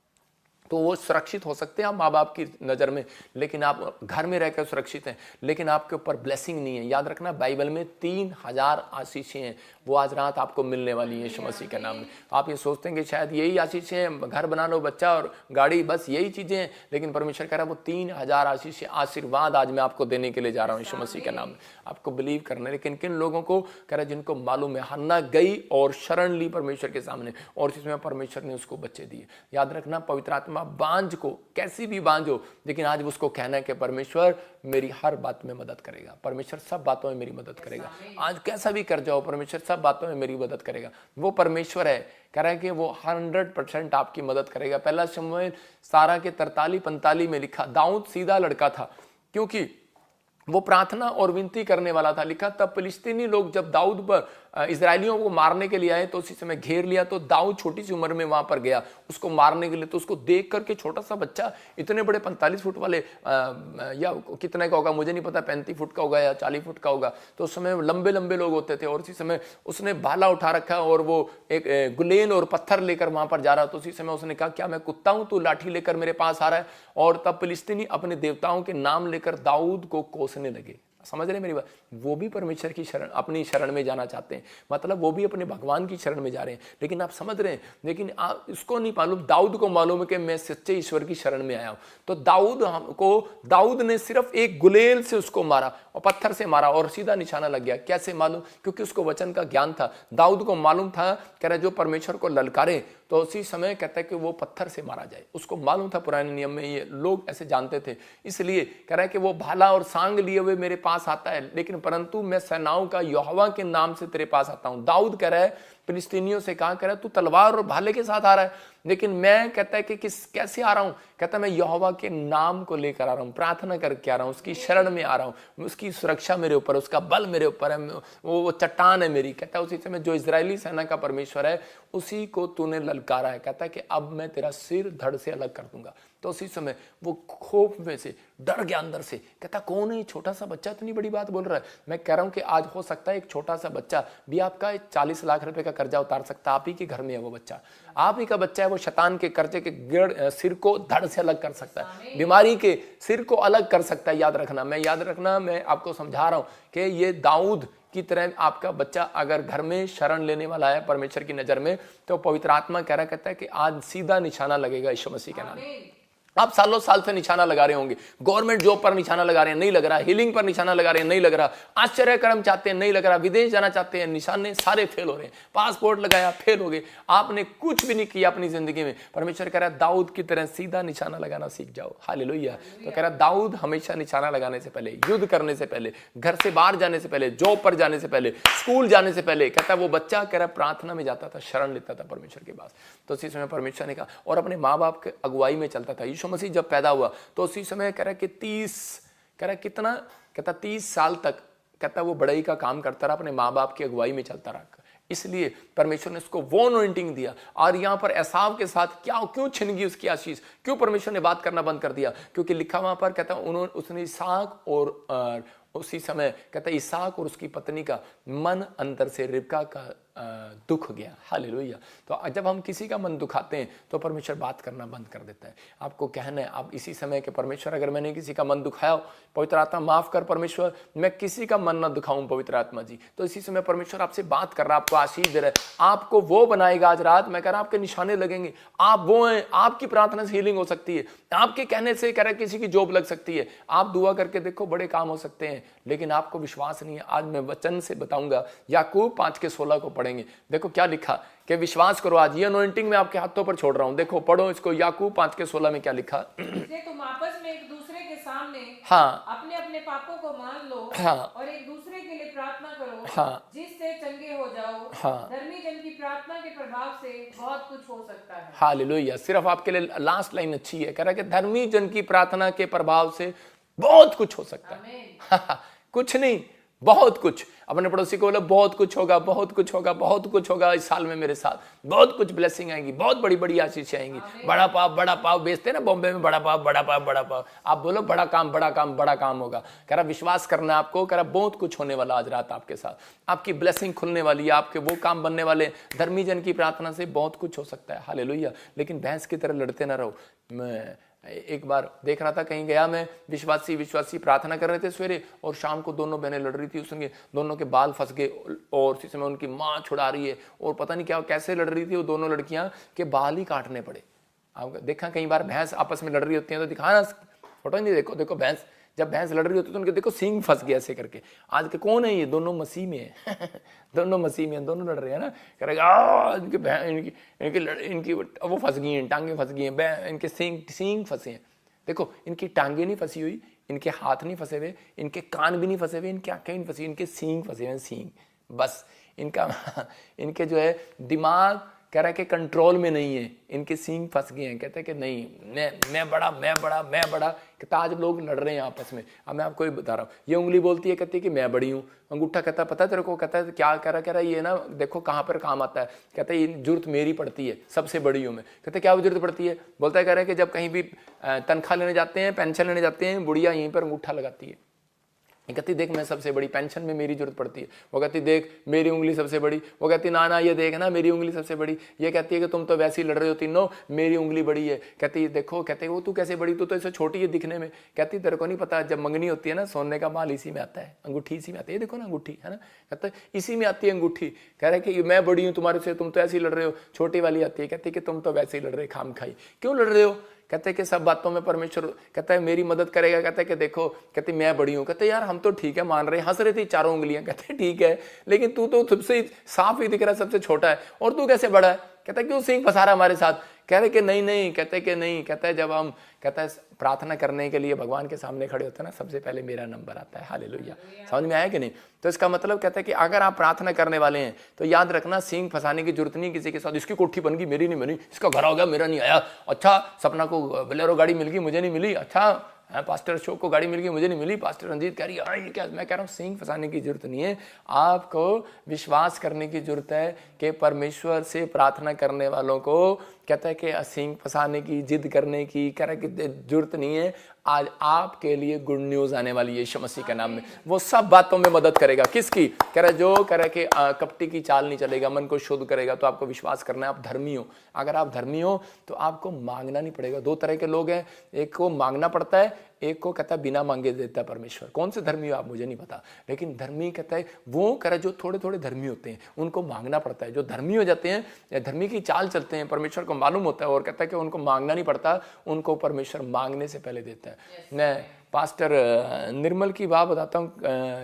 तो वो सुरक्षित हो सकते हैं आप माँ बाप की नज़र में, लेकिन आप घर में रहकर सुरक्षित हैं, लेकिन आपके ऊपर ब्लेसिंग नहीं है। याद रखना, बाइबल में 3000 आशीषें हैं, वो आज रात आपको मिलने वाली है यीशु मसीह के नाम में। आप ये सोचते हैं कि शायद यही आशीषें हैं, घर बना लो, बच्चा और गाड़ी, बस यही चीज़ें हैं, लेकिन परमेश्वर कह रहा है वो 3000 आशीषें, आशीर्वाद आज मैं आपको देने के लिए जा रहा हूँ यीशु मसीह के नाम में। आपको बिलीव करना है। लेकिन किन लोगों को कह रहा है? जिनको मालूम है। हन्ना गई और शरण ली परमेश्वर के सामने, और इसमें परमेश्वर ने उसको बच्चे दिए। याद रखना, पवित्र आत्मा माँ बांझ को, कैसी भी बांझ हो, लेकिन आज उसको कहना है कि परमेश्वर मेरी हर बात में मदद करेगा, परमेश्वर सब बातों में मेरी मदद करेगा। आज कैसा भी कर जाओ, परमेश्वर सब बातों में मेरी मदद करेगा। वो परमेश्वर है, कह रहा है कि वो 100% आपकी मदद करेगा। पहला शमूएल 17 के 43-45 में लिखा, दाऊद सीधा लड़का था क्योंकि वो प्रार्थना और विनती करने वाला था। लिखा, तब फिलिस्तीनी लोग जब दाऊद पर इजरायलियों को मारने के लिए आए तो उसी समय घेर लिया, तो दाऊद छोटी सी उम्र में वहां पर गया उसको मारने के लिए। तो उसको देख करके छोटा सा बच्चा, इतने बड़े 45 फुट वाले या कितने का होगा मुझे नहीं पता, 35 फुट का होगा या 40 फुट का होगा, तो उस समय लंबे लंबे लोग होते थे। और उसी समय उसने भाला उठा रखा और वो एक गुलेन और पत्थर लेकर वहां पर जा रहा। तो उसी समय उसने कहा, क्या मैं कुत्ता हूं तू लाठी लेकर मेरे पास आ रहा है? और तब फिलिस्तीनी अपने देवताओं के नाम लेकर दाऊद को कोसने लगे। समझ रहे मेरी बात? वो भी परमेश्वर की शरण, अपनी शरण में जाना चाहते हैं, मतलब वो भी अपने भगवान की शरण में जा रहे हैं। लेकिन आप समझ रहे हैं, लेकिन आप इसको नहीं मालूम, दाऊद को मालूम है कि मैं सच्चे ईश्वर की शरण में आया हूं। तो दाऊद ने सिर्फ एक गुलेल से उसको मारा और पत्थर से मारा और सीधा निशाना लग गया। कैसे मालूम? क्योंकि उसको वचन का ज्ञान था। दाऊद को मालूम था, कह रहा जो परमेश्वर को ललकारे तो उसी समय कहता है कि वो पत्थर से मारा जाए। उसको मालूम था, पुराने नियम में ये लोग ऐसे जानते थे, इसलिए कह रहा है कि वो भाला और सांग लिए हुए मेरे पास आता है, लेकिन परंतु मैं सेनाओं का यहोवा के नाम से तेरे पास आता हूं। दाऊद कह रहा है फिलिस्तीनियों से, कहा कह रहा है तू तलवार और भाले के साथ आ रहा है, लेकिन मैं कहता है कि कैसे आ रहा हूं? कहता है मैं यहोवा के नाम को लेकर आ रहा हूं, प्रार्थना करके आ रहा हूं, उसकी शरण में आ रहा हूं, उसकी सुरक्षा मेरे ऊपर, उसका बल मेरे ऊपर है, वो चट्टान है मेरी। कहता है उसी समय जो इजरायली सेना का परमेश्वर है उसी को तूने ललकारा है। कहता है कि अब मैं तेरा सिर धड़ से अलग कर दूंगा। तो उसी समय वो खौफ में से डर गया अंदर से। कहता कौन है छोटा सा बच्चा, इतनी बड़ी बात बोल रहा है? मैं कह रहा हूं कि आज हो सकता है एक छोटा सा बच्चा भी आपका 40 लाख रुपए का कर्जा उतार सकता है। आप ही के घर में है वो बच्चा, आप ही का बच्चा है। वो शैतान के कर्जे के सिर को धड़ से अलग कर सकता है, बीमारी के सिर को अलग कर सकता है। याद रखना, मैं आपको समझा रहा हूं कि ये दाऊद की तरह आपका बच्चा अगर घर में शरण लेने वाला है परमेश्वर की नजर में, तो पवित्र आत्मा कहता है कि आज सीधा निशाना लगेगा यीशु मसीह के नाम। आप सालों साल से निशाना लगा रहे होंगे, गवर्नमेंट जॉब पर निशाना लगा रहे हैं, नहीं लग रहा, हीलिंग पर निशाना लगा रहे हैं, नहीं लग रहा, आश्चर्य कर्म चाहते हैं, नहीं लग रहा, विदेश जाना चाहते हैं, निशाने सारे फेल हो रहे हैं, पासपोर्ट लगाया फेल हो गए, आपने कुछ भी नहीं किया अपनी जिंदगी में। परमेश्वर कह रहा है दाऊद की तरह सीधा निशाना लगाना सीख जाओ। हालेलुया। तो कह रहा है दाऊद हमेशा निशाना लगाने से पहले, युद्ध करने से पहले, घर से बाहर जाने से पहले, जॉब पर जाने से पहले, स्कूल जाने से पहले, कहता है वो बच्चा कह रहा प्रार्थना में जाता था, शरण लेता था परमेश्वर के पास। तो उसी समय परमेश्वर ने कहा, और अपने माँ बाप के अगुवाई में चलता था। यीशु मसीह जब पैदा हुआ तो उसी समय कह रहा कि 30 साल तक कहता वो बड़ाई का काम करता रहा, अपने माँ बाप की अगुवाई में चलता रहा। इसलिए परमेश्वर ने उसको वो अनॉइंटिंग दिया। और यहां पर एसाव के साथ क्यों छिन गई उसकी आशीष? क्यों परमेश्वर ने बात करना बंद कर दिया? क्योंकि लिखा वहां पर कहता उसने इसहाक और उसी समय कहता इसहाक और उसकी पत्नी का मन अंदर से रिबका का दुख गया। हालेलुया। तो जब हम किसी का मन दुखाते हैं तो परमेश्वर बात करना बंद कर देता है। आपको कहना है आप इसी समय के परमेश्वर, अगर मैंने किसी का मन दुखाया हो, पवित्र आत्मा माफ कर परमेश्वर, मैं किसी का मन ना दुखाऊं पवित्र आत्मा जी। तो इसी समय परमेश्वर आपसे बात कर रहा है, आपको आशीष दे रहा है, आपको वो बनाएगा आज रात। मैं कह रहा आपके निशाने लगेंगे, आप वो हैं, आपकी प्रार्थना से हीलिंग हो सकती है, आपके कहने से कह रहा है किसी की जॉब लग सकती है, आप दुआ करके देखो बड़े काम हो सकते हैं, लेकिन आपको विश्वास नहीं है। आज मैं वचन से बताऊंगा, याकूब 5:16 को पढ़ेंगे। देखो क्या लिखा कि विश्वास करो, आज ये अनॉइंटिंग मैं आपके हाथों पर छोड़ रहा हूं। देखो पढ़ो इसको, याकूब 5:16 में क्या लिखा? तुम आपस में एक दूसरे के सामने अपने अपने पापों को मान लो और एक दूसरे के लिए प्रार्थना करो जिससे चंगे हो जाओ। धर्मी जन की प्रार्थना के प्रभाव से बहुत कुछ हो सकता है। हालेलुया। सिर्फ आपके लिए लास्ट लाइन अच्छी है, कह रहा है कि धर्मी जन की प्रार्थना के प्रभाव से बहुत कुछ हो सकता है। कुछ नहीं, बहुत कुछ। अपने पड़ोसी को बोलो बहुत कुछ होगा, बहुत कुछ होगा, बहुत कुछ होगा इस साल में मेरे साथ, बहुत कुछ ब्लेसिंग आएंगी, बहुत बड़ी बड़ी आशीषें आएंगी। बड़ा पाव बेचते ना बॉम्बे में, बड़ा पाव। आप बोलो बड़ा काम होगा। कह रहा विश्वास करना है आपको, कह रहा बहुत कुछ होने वाला आज रात आपके साथ, आपकी ब्लेसिंग खुलने वाली है, आपके वो काम बनने वाले। धर्मी जन की प्रार्थना से बहुत कुछ हो सकता है। हालेलुया। लेकिन भैंस की तरह लड़ते ना रहो। मैं एक बार देख रहा था, कहीं गया मैं, विश्वासी प्रार्थना कर रहे थे सवेरे, और शाम को दोनों बहनें लड़ रही थी, उसके दोनों के बाल फंस गए और उसी समय उनकी माँ छुड़ा रही है, और पता नहीं क्या कैसे लड़ रही थी वो दोनों लड़कियां के बाल ही काटने पड़े। आप देखा कई बार भैंस आपस में लड़ रही होती है तो दिखाना फोटो नहीं, देखो भैंस जब भैंस लड़ रही होती है तो उनके देखो सींग फंस गया ऐसे करके। आज के कौन है ये, दोनों मसीह में है दोनों मसीह में, दोनों लड़ रहे हैं ना, करेगा इनकी वो फंस गई हैं, टांगे फंस गई हैं, इनके सींग फंसे हैं। देखो इनकी टांगे नहीं फंसी हुई, इनके हाथ नहीं फंसे हुए, इनके कान भी नहीं फंसे हुए, इनकी आंखें नहीं फंसी, इनके सींग फंसे हुए हैं, सींग। बस इनका इनके जो है दिमाग कह रहा है कि कंट्रोल में नहीं है, इनके सींग फंस गए हैं। कहते हैं कि नहीं मैं बड़ा। कहता आज लोग लड़ रहे हैं आपस में। अब मैं आपको बता रहा हूँ, ये उंगली बोलती है, कहती है कि मैं बड़ी हूँ। अंगूठा कहता है पता है तेरे को, कहता है क्या कह रहा है ये ना देखो कहाँ पर काम आता है। कहता है ये जरूरत मेरी पड़ती है, सबसे बड़ी हूँ मैं। कहते क्या जरूरत पड़ती है, बोलता है कह रहा है कि जब कहीं भी तनख्वाह लेने जाते हैं, पेंशन लेने जाते हैं, बुढ़िया यहीं पर अंगूठा लगाती है। कहती देख मैं सबसे बड़ी, पेंशन में मेरी जरूरत पड़ती है। वो कहती देख मेरी उंगली सबसे बड़ी। वो कहती ना ये देख ना मेरी उंगली सबसे बड़ी। ये कहती है कि तुम तो वैसे ही लड़ रहे हो तीनों, मेरी उंगली बड़ी है। कहती देखो, कहते वो तू कैसे बड़ी, तू तो इससे छोटी है दिखने में। कहती तेरे को नहीं पता, जब मंगनी होती है ना, सोने का माल इसी में आता है, अंगूठी इसी में आती है। देखो ना अंगूठी है ना, कहता इसी में आती है अंगूठी। कह रहे कि मैं बड़ी हूँ तुम्हारे से, तुम तो ऐसे ही लड़ रहे हो, छोटी वाली आती है। कहती कि तुम तो वैसे ही लड़ रहे, खाम खाई क्यों लड़ रहे हो। कहते कि सब बातों में परमेश्वर कहता है मेरी मदद करेगा। कहता है कि देखो, कहते मैं बड़ी हूँ। कहते यार हम तो ठीक है मान रहे, हंस रहे थे चारों उंगलियां। कहते ठीक है, लेकिन तू तो सबसे साफ ही दिख रहा है, सबसे छोटा है, और तू कैसे बड़ा है। कहता क्यों सींग फंसा रहा हमारे साथ। कह रहे कि नहीं। कहते कि नहीं। कहता है जब हम कहता है प्रार्थना करने के लिए भगवान के सामने खड़े होते हैं ना, सबसे पहले मेरा नंबर आता है। हालेलुया। समझ में आया कि नहीं। तो इसका मतलब कहता है कि अगर आप प्रार्थना करने वाले हैं तो याद रखना सींग फंसाने की जरूरत नहीं किसी के साथ। इसकी कोठी बन गई, मेरी नहीं बनी, इसका घर हो गया, मेरा नहीं आया। अच्छा सपना को बोलेरो गाड़ी मिल गई, मुझे नहीं मिली। अच्छा पास्टर अशोक को गाड़ी मिल गई, मुझे नहीं मिली। पास्टर रंजीत कह रही है ये क्या। मैं कह रहा हूँ सींग फंसाने की जरूरत नहीं है, आपको विश्वास करने की जरूरत है कि परमेश्वर से प्रार्थना करने वालों को कहता है कि सींग फंसाने की, जिद करने की कह रहा है कि जरूरत नहीं है। आज आपके लिए गुड न्यूज आने वाली है यीशु मसीह के नाम में। वो सब बातों में मदद करेगा। किसकी, कह रहा है जो कह रहा है कि कपटी की चाल नहीं चलेगा, मन को शुद्ध करेगा। तो आपको विश्वास करना है, आप धर्मी हो। अगर आप धर्मी हो तो आपको मांगना नहीं पड़ेगा। दो तरह के लोग हैं, एक को मांगना पड़ता है, एक को कहता है बिना मांगे देता है परमेश्वर। कौन से धर्मी हो आप मुझे नहीं पता, लेकिन धर्मी कहता है वो कह रहा है जो थोड़े थोड़े धर्मी होते हैं उनको मांगना पड़ता है। जो धर्मी हो जाते हैं या धर्मी की चाल चलते हैं, परमेश्वर को मालूम होता है और कहता है कि उनको मांगना नहीं पड़ता, उनको परमेश्वर मांगने से पहले देता है। मैं पास्टर निर्मल की बात बताता हूँ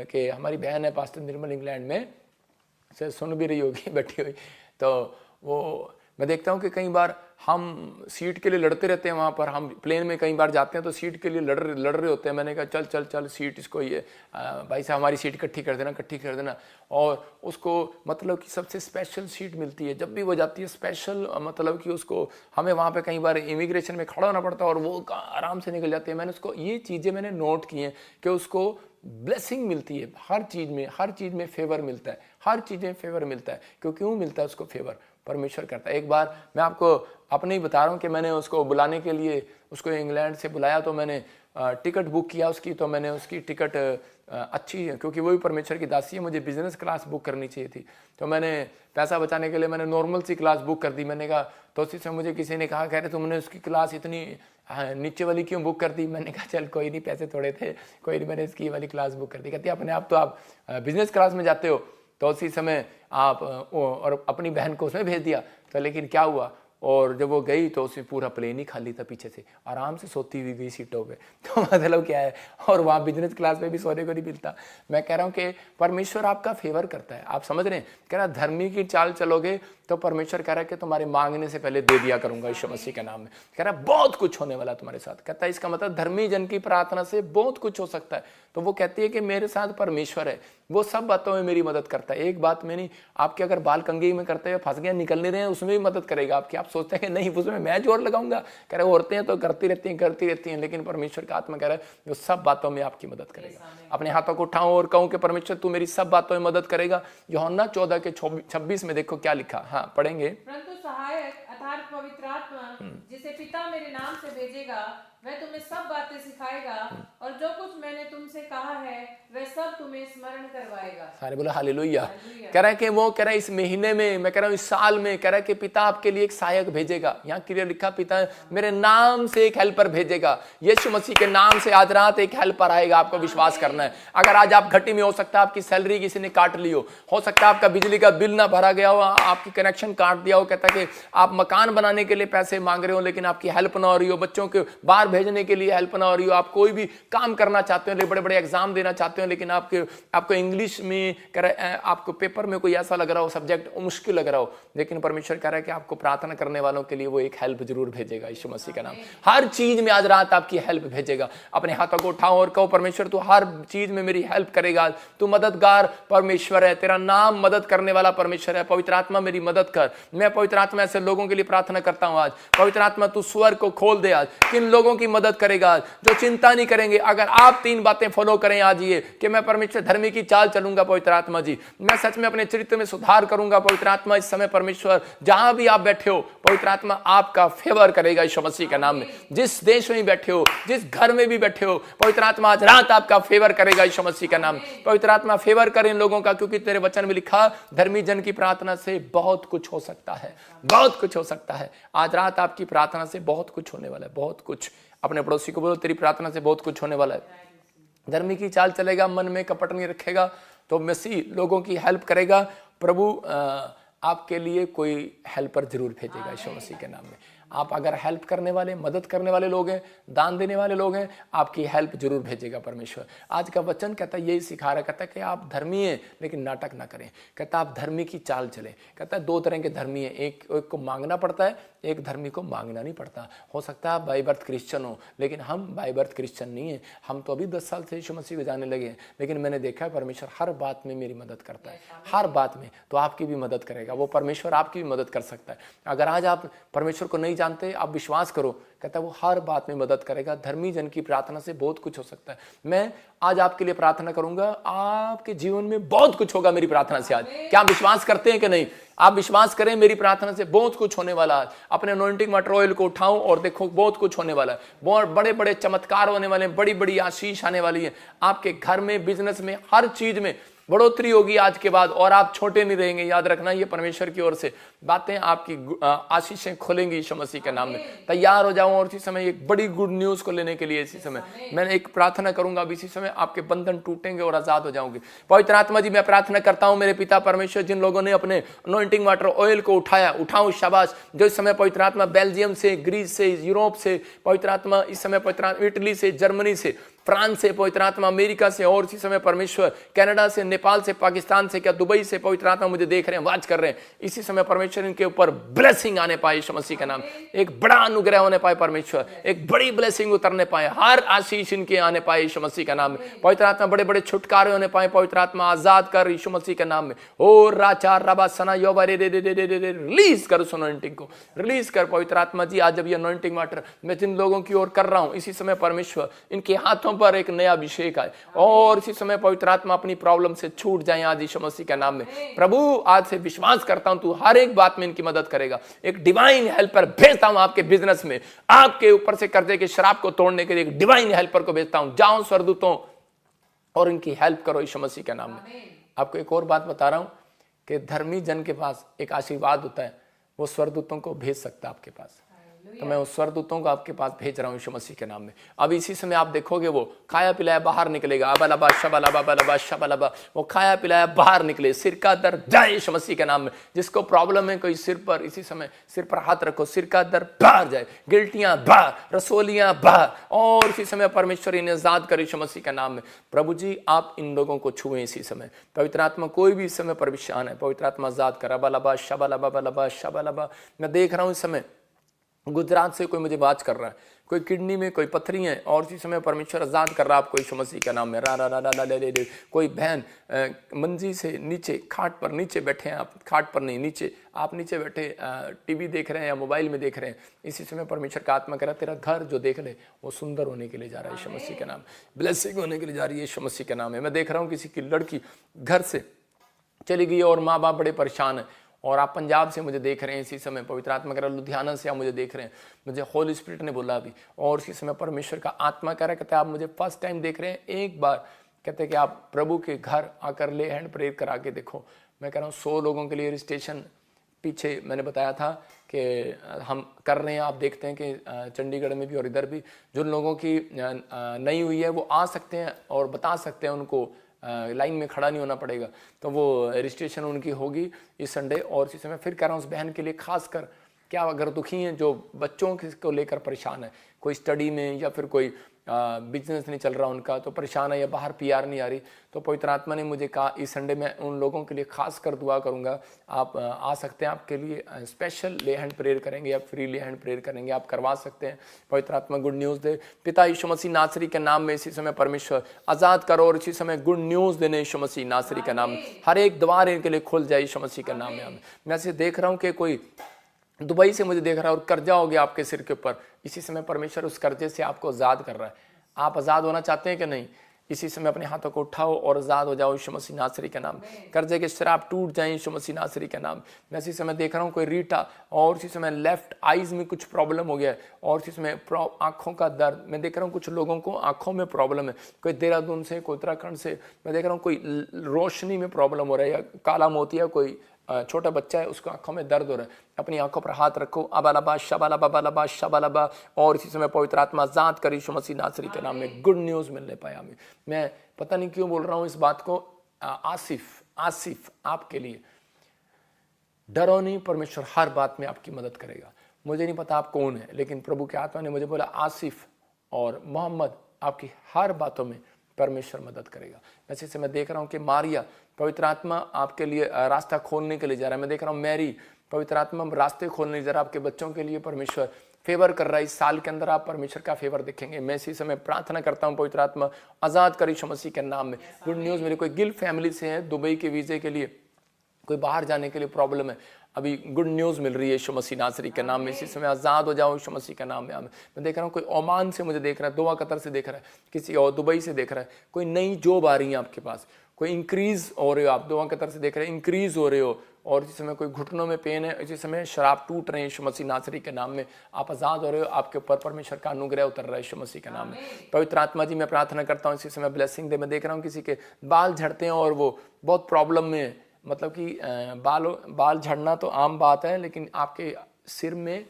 कि हमारी बहन है पास्टर निर्मल, इंग्लैंड में से सुन भी रही होगी बैठी हुई। तो वो मैं देखता हूँ कि कई बार हम सीट के लिए लड़ते रहते हैं। वहाँ पर हम प्लेन में कई बार जाते हैं तो सीट के लिए लड़ रहे होते हैं। मैंने कहा चल चल चल सीट इसको ये भाई साहब हमारी सीट इकट्ठी कर देना। और उसको मतलब कि सबसे स्पेशल सीट मिलती है जब भी वो जाती है, स्पेशल मतलब कि उसको हमें वहाँ पे कई बार इमिग्रेशन में खड़ा होना पड़ता है और वो आराम से निकल जाती है। मैंने उसको ये चीज़ें मैंने नोट की हैं कि उसको ब्लेसिंग मिलती है हर चीज़ में फेवर मिलता है, हर चीज़ में फेवर मिलता है। क्यों मिलता है उसको फेवर, परमेश्वर करता है। एक बार मैं आपको अपने ही बता रहा हूँ कि मैंने उसको बुलाने के लिए उसको इंग्लैंड से बुलाया तो मैंने टिकट बुक किया उसकी। तो मैंने उसकी टिकट अच्छी है क्योंकि वो भी परमेश्वर की दासी है, मुझे बिजनेस क्लास बुक करनी चाहिए थी। तो मैंने पैसा बचाने के लिए मैंने नॉर्मल सी क्लास बुक कर दी। मैंने कहा तो उसी से मुझे किसी ने कहा कह रहे तुमने उसकी क्लास इतनी नीचे वाली क्यों बुक कर दी। मैंने कहा चल कोई नहीं, पैसे थोड़े थे, कोई नहीं, मैंने इसकी वाली क्लास बुक कर दी। कहती अपने आप तो आप बिजनेस क्लास में जाते हो। तो उसी समय आप और अपनी बहन को उसमें भेज दिया। तो लेकिन क्या हुआ, और जब वो गई तो उसमें पूरा प्लेन ही खाली था, पीछे से आराम से सोती हुई गई सीटों पे। तो मतलब क्या है, और वहाँ बिजनेस क्लास में भी सोने को नहीं मिलता। मैं कह रहा हूँ कि परमेश्वर आपका फेवर करता है, आप समझ रहे हैं। कह रहा धर्मी की चाल चलोगे तो परमेश्वर कह रहा है कि तुम्हारे मांगने से पहले दे दिया करूंगा यीशु मसीह के नाम में। कह रहा है बहुत कुछ होने वाला तुम्हारे साथ। कहता है इसका मतलब धर्मी जन की प्रार्थना से बहुत कुछ हो सकता है। तो वो कहती है कि मेरे साथ परमेश्वर है, वो सब बातों में मेरी मदद करता है। एक बात में नहीं, आपके अगर बाल कंघी में करते हुए फंस गए, निकल नहीं रहे हैं, उसमें भी मदद करेगा आपकी। आप सोचते हैं कि नहीं उसमें मैं जोर लगाऊंगा, कह रहे औरतें हैं तो करती रहती हैं, लेकिन परमेश्वर का आत्मा कह रहा है वो सब बातों में आपकी मदद करेगा। अपने हाथों को उठाऊं और कहूं कि परमेश्वर तू मेरी सब बातों में मदद करेगा। यूहन्ना 14:26 में देखो क्या लिखा। हाँ पढ़ेंगे। परंतु सहायक अर्थात पवित्र आत्मा जिसे पिता मेरे नाम से भेजेगा वह तुम्हें सब बातें सिखाएगा और जो कुछ मैंने तुमसे कहा है वह सब तुम्हें स्मरण करवाएगा। सारे बोला हालेलुया। कह रहा है कि वो कह रहा है इस महीने में, मैं कह रहा हूँ इस साल में, कह रहा है कि पिता आपके लिए एक सहायक भेजेगा। यहाँ क्लियर लिखा पिता मेरे नाम से एक हेल्पर भेजेगा। यीशु मसीह के नाम से आज रात एक हेल्पर आएगा, आपको विश्वास करना है। अगर आज आप घटी में, हो सकता है आपकी सैलरी किसी ने काट ली हो सकता है आपका बिजली का बिल ना भरा गया हो, आपकी कनेक्शन काट दिया हो, कहता है कि आप मकान बनाने के लिए पैसे मांग रहे हो लेकिन आपकी हेल्प ना हो रही हो, बच्चों के बाहर भेजने के लिए हेल्प ना हो रही हो, आप कोई भी काम करना चाहते हो, बड़े बड़े एग्जाम देना चाहते हो लेकिन आपको इंग्लिश में आपको पेपर में कोई ऐसा लग रहा हो, सब्जेक्ट मुश्किल लग रहा हो, लेकिन परमेश्वर कह रहा है कि आपको प्रार्थना करने वालों के लिए वो एक हेल्प जरूर भेजेगा यीशु मसीह का नाम। हर चीज में आज रात आपकी हेल्प भेजेगा। अपने हाथों को उठाओ और कहो परमेश्वर तू हर चीज में मेरी हेल्प करेगा, तू मददगार परमेश्वर है, तेरा नाम मदद करने वाला परमेश्वर है। पवित्र आत्मा मेरी मदद कर। मैं पवित्र आत्मा ऐसे लोगों के लिए प्रार्थना करता हूं आज, पवित्र आत्मा तू स्वर को खोल दे आज, किन लोगों की मदद करेगा आज जो चिंता नहीं करेंगे। अगर आप 3 बातें फॉलो करें आज, ये कि मैं परमेश्वर धर्मी की चाल चलूंगा पवित्र आत्मा जी, मैं सच में अपने चरित्र में सुधार करूंगा पवित्र आत्मा। इस समय परमेश्वर जहां भी आप बैठे हो पवित्र आत्मा आपका फेवर करेगा यीशु मसीह के नाम में। जिस देश में बैठे हो, जिस घर में भी बैठे हो, पवित्र आत्मा आज रात आपका फेवर करेगा यीशु मसीह का नाम। पवित्र आत्मा फेवर करे इन लोगों का, क्योंकि तेरे वचन में लिखा धर्मी जन की प्रार्थना से बहुत कुछ हो सकता है, बहुत कुछ हो सकता है। आज रात आपकी प्रार्थना से बहुत कुछ होने वाला है, बहुत कुछ। अपने पड़ोसी को बोलो तेरी प्रार्थना से बहुत कुछ होने वाला है। धर्मी की चाल चलेगा, मन में कपट नहीं रखेगा तो मसीह लोगों की हेल्प करेगा। प्रभु आपके लिए कोई हेल्पर जरूर भेजेगा यीशु मसीह के नाम में। आप अगर हेल्प करने वाले, मदद करने वाले लोग हैं, दान देने वाले लोग हैं, आपकी हेल्प जरूर भेजेगा परमेश्वर। आज का वचन कहता है, यही सिखा रहा है, कहता है कि आप धर्मी हैं लेकिन नाटक ना करें। कहता है आप धर्मी की चाल चलें। कहता है 2 तरह के धर्मी हैं, एक को मांगना पड़ता है, एक धर्मी को मांगना नहीं पड़ता। हो सकता है आप बाय बर्थ क्रिश्चियन हो, लेकिन हम बाय बर्थ क्रिश्चियन नहीं है। हम तो अभी 10 साल से यीशु मसीह को जाने लगे हैं, लेकिन मैंने देखा है परमेश्वर हर बात में मेरी मदद करता है, हर बात में। तो आपकी भी मदद करेगा वो परमेश्वर, आपकी भी मदद कर सकता है। अगर आज आप परमेश्वर को नहीं जानते, आप विश्वास करो, कहता है वो हर बात में मदद करेगा। धर्मी जन की प्रार्थना से बहुत कुछ हो सकता है। मैं आज आपके लिए प्रार्थना करूंगा, आपके जीवन में बहुत कुछ होगा मेरी प्रार्थना से आज। क्या आप विश्वास करते हैं कि नहीं? आप विश्वास करें, मेरी प्रार्थना से बहुत कुछ होने वाला है। अपने अनॉइंटिंग वाटर ऑयल को उठाओ और देखो बहुत कुछ होने वाला है। बहुत बड़े बड़े चमत्कार होने वाले हैं, बड़ी बड़ी आशीष आने वाली है। आपके घर में, बिजनेस में, हर चीज में बढ़ोतरी होगी आज के बाद, और आप छोटे नहीं रहेंगे। याद रखना, ये परमेश्वर की ओर से बातें, आपकी आशीषें खुलेंगी यीशु मसीह के नाम में। तैयार हो जाओ और इसी समय एक बड़ी गुड न्यूज को लेने के लिए इसी समय मैं एक प्रार्थना करूंगा। अब इसी समय आपके बंधन टूटेंगे और आजाद हो जाओगे। पवित्र आत्मा जी मैं प्रार्थना करता हूं मेरे पिता परमेश्वर, जिन लोगों ने अपने अनॉइंटिंग वाटर ऑयल को उठाया, उठाओ शाबाश। जो इस समय पवित्र आत्मा बेल्जियम से, ग्रीस से, यूरोप से, पवित्र आत्मा इस समय पवित्र आत्मा इटली से, जर्मनी से, फ्रांस से, पवित्र आत्मा अमेरिका से, और इसी समय परमेश्वर कनाडा से, नेपाल से, पाकिस्तान से, क्या दुबई से, पवित्र आत्मा मुझे देख रहे हैं, वाच कर रहे हैं। इसी समय परमेश्वर इनके ऊपर ब्लेसिंग आने पाए यीशु मसीह का नाम। एक बड़ा अनुग्रह होने पाए परमेश्वर, एक बड़ी ब्लेसिंग उतरने पाए, हर आशीष इनके आने पाए यीशु मसीह का नाम में। पवित्र आत्मा बड़े बड़े छुटकारे होने पाए, पवित्र आत्मा आजाद कर यीशु मसीह के नाम में। ओ राचा रबा सना योबा रे रिलीज कर उस अनॉइंटिंग को, रिलीज कर पवित्र आत्मा जी। आज जब ये अनॉइंटिंग वाटर मैं जिन लोगों की ओर कर रहा हूं, इसी समय परमेश्वर इनके हाथों पर एक नया अभिषेक आए, और इसी समय पवित्र आत्मा अपनी प्रॉब्लम से छूट जाए आज यीशु मसीह के नाम में। प्रभु आज से विश्वास करता हूं तू हर एक बात में इनकी मदद करेगा। एक डिवाइन हेल्पर भेजता हूं आपके बिजनेस में, आपके ऊपर से कर्जे के शराब को तोड़ने के लिए एक डिवाइन हेल्पर को भेजता हूं। जाओ स्वर्गदूतों और इनकी हेल्प करो यीशु मसीह के नाम में। आपको एक और बात बता रहा हूं कि धर्मी जन के पास एक आशीर्वाद होता है, वो स्वर्गदूतों को भेज सकता है आपके पास। तो मैं उस स्वर्गदूतों को आपके पास भेज रहा हूं यीशु मसीह के नाम में। अब इसी समय आप देखोगे वो खाया पिलाया बाहर निकलेगा। अबलबा शबलबा बलबा शबलबा, वो खाया पिलाया बाहर निकले, सिर का दर्द जाए यीशु मसीह के नाम में। जिसको प्रॉब्लम है कोई सिर पर, इसी समय सिर पर हाथ रखो, सिर का दर्द बाहर जाए, गिल्टियां बाहर, रसोलियां बाहर, और इसी समय परमेश्वर इन्हें आजाद करे यीशु मसीह के नाम में। प्रभु जी आप इन लोगों को छुए इसी समय। पवित्र आत्मा कोई भी इस समय परेशान है, पवित्र आत्मा आजाद कर। अबलबा शबलबा बलबा शबलबा। मैं देख रहा हूं इस समय गुजरात से कोई मुझे बात कर रहा है, कोई किडनी में कोई पथरी है, और इसी समय परमेश्वर आजाद कर रहा है आपको यीशु मसीह के नाम में। रा रा रा रा ले ले। कोई बहन मंजी से नीचे, खाट पर नीचे बैठे हैं आप, खाट पर नहीं नीचे, आप नीचे बैठे टीवी देख रहे हैं या मोबाइल में देख रहे हैं, इसी समय परमेश्वर का आत्मा कह रहा है तेरा घर जो देख ले वो सुंदर होने के लिए जा रहा है यीशु मसीह के नाम, ब्लेसिंग होने के लिए जा रही है यीशु मसीह के नाम है। मैं देख रहा हूँ किसी की लड़की घर से चली गई और माँ बाप बड़े परेशान है, और आप पंजाब से मुझे देख रहे हैं इसी समय, पवित्र आत्मा कह रहा है लुधियाना से आप मुझे देख रहे हैं, मुझे होली स्पिरिट ने बोला अभी, और इसी समय परमेश्वर का आत्मा कह रहा है, कहते हैं आप मुझे फर्स्ट टाइम देख रहे हैं, एक बार कहते हैं कि आप प्रभु के घर आकर ले हैंड प्रेयर करा के देखो। मैं कह रहा हूँ 100 लोगों के लिए रजिस्ट्रेशन पीछे मैंने बताया था कि हम कर रहे हैं। आप देखते हैं कि चंडीगढ़ में भी और इधर भी जिन लोगों की नहीं हुई है वो आ सकते हैं और बता सकते हैं, उनको लाइन में खड़ा नहीं होना पड़ेगा। तो वो रजिस्ट्रेशन उनकी होगी इस संडे। और इसी समय फिर कह रहा हूँ उस बहन के लिए खास कर क्या अगर दुखी हैं, जो बच्चों को लेकर परेशान है, कोई स्टडी में या फिर कोई बिजनेस नहीं चल रहा उनका तो परेशान है, या बाहर पीआर नहीं आ रही, तो पवित्र आत्मा ने मुझे कहा इस संडे में उन लोगों के लिए खास कर दुआ करूंगा। आप आ सकते हैं, आपके लिए स्पेशल ले हैंड प्रेयर करेंगे या फ्री ले हैंड प्रेयर करेंगे, आप करवा सकते हैं। पवित्र आत्मा गुड न्यूज़ दे। पिता यीशु मसीह नासरी के नाम में इसी समय परमेश्वर आज़ाद करो और इसी समय गुड न्यूज़ देने यीशु मसीह नासरी के नाम में हर एक द्वार इनके लिए खुल जाए यीशु मसीह के नाम में। मैं ऐसे देख रहा हूँ कि कोई दुबई से मुझे देख रहा है और कर्जा हो गया आपके सिर के ऊपर, इसी समय परमेश्वर उस कर्जे से आपको आज़ाद कर रहा है। आप आज़ाद होना चाहते हैं कि नहीं? इसी समय अपने हाथों को उठाओ और आज़ाद हो जाओ यीशु मसीह नासरी के नाम। कर्जे के शराब टूट जाएं यीशु मसीह नासरी के नाम। मैं इसी समय देख रहा हूँ कोई रीटा, और इसी समय लेफ्ट आईज में कुछ प्रॉब्लम हो गया है, और इसी समय आँखों का दर्द। मैं देख रहा हूँ कुछ लोगों को आँखों में प्रॉब्लम है, कोई देहरादून से, कोई उत्तराखंड से। मैं देख रहा हूँ कोई रोशनी में प्रॉब्लम हो रहा है, या काला मोतिया कोई छोटा बच्चा है उसको आंखों में दर्द हो रहा है। अपनी आंखों पर हाथ रखो, अबालबा शबालबा बलबा शबालबा, और इसी समय पवित्र आत्मा आज़ाद करी यीशु मसीह नासरी के नाम में गुड न्यूज़ मिलने पाया हमें। मैं पता नहीं क्यों बोल रहा हूँ इस बात को। आसिफ आपके लिए डरो नहीं, परमेश्वर हर बात में आपकी मदद करेगा। मुझे नहीं पता आप कौन है, लेकिन प्रभु के आत्मा ने मुझे बोला आसिफ और मोहम्मद आपकी हर बातों में परमेश्वर मदद करेगा। वैसे से मैं देख रहा हूँ कि मारिया, पवित्र आत्मा आपके लिए रास्ता खोलने के लिए जा रहा है। मैं देख रहा हूँ मैरी, पवित्र आत्मा रास्ते खोलने जा रहा है आपके बच्चों के लिए। परमेश्वर फेवर कर रहा है, इस साल के अंदर आप परमेश्वर का फेवर देखेंगे। मैं इसी समय प्रार्थना करता हूँ पवित्र आत्मा आज़ाद करी यीशु मसीह के नाम में। गुड न्यूज़ मेरे कोई गिल फैमिली से है, दुबई के वीज़े के लिए, कोई बाहर जाने के लिए प्रॉब्लम है, अभी गुड न्यूज़ मिल रही है यीशु मसीह नासरी के नाम में। इसी समय आज़ाद हो जाओ यीशु मसीह के नाम में। मैं देख रहा हूँ कोई ओमान से मुझे देख रहा है, दोहा कतर से देख रहा है, किसी और दुबई से देख रहा है, कोई नई जॉब आ रही है आपके पास, कोई इंक्रीज हो रहे हो, आप दोहा कतर से देख रहे हैं इंक्रीज हो रहे हो। और इसी समय कोई घुटनों में पेन है, इसी समय शराब टूट रहे हैं यीशु मसीह नासरी के नाम में, आप आज़ाद हो रहे हो, आपके ऊपर परमेश्वर का अनुग्रह उतर रहा है यीशु मसीह के नाम में। पवित्र आत्मा जी मैं प्रार्थना करता हूँ इसी समय ब्लेसिंग दे। मैं देख रहा हूँ किसी के बाल झड़ते हैं और वो बहुत प्रॉब्लम में है, मतलब कि बाल झड़ना तो आम बात है, लेकिन आपके सिर में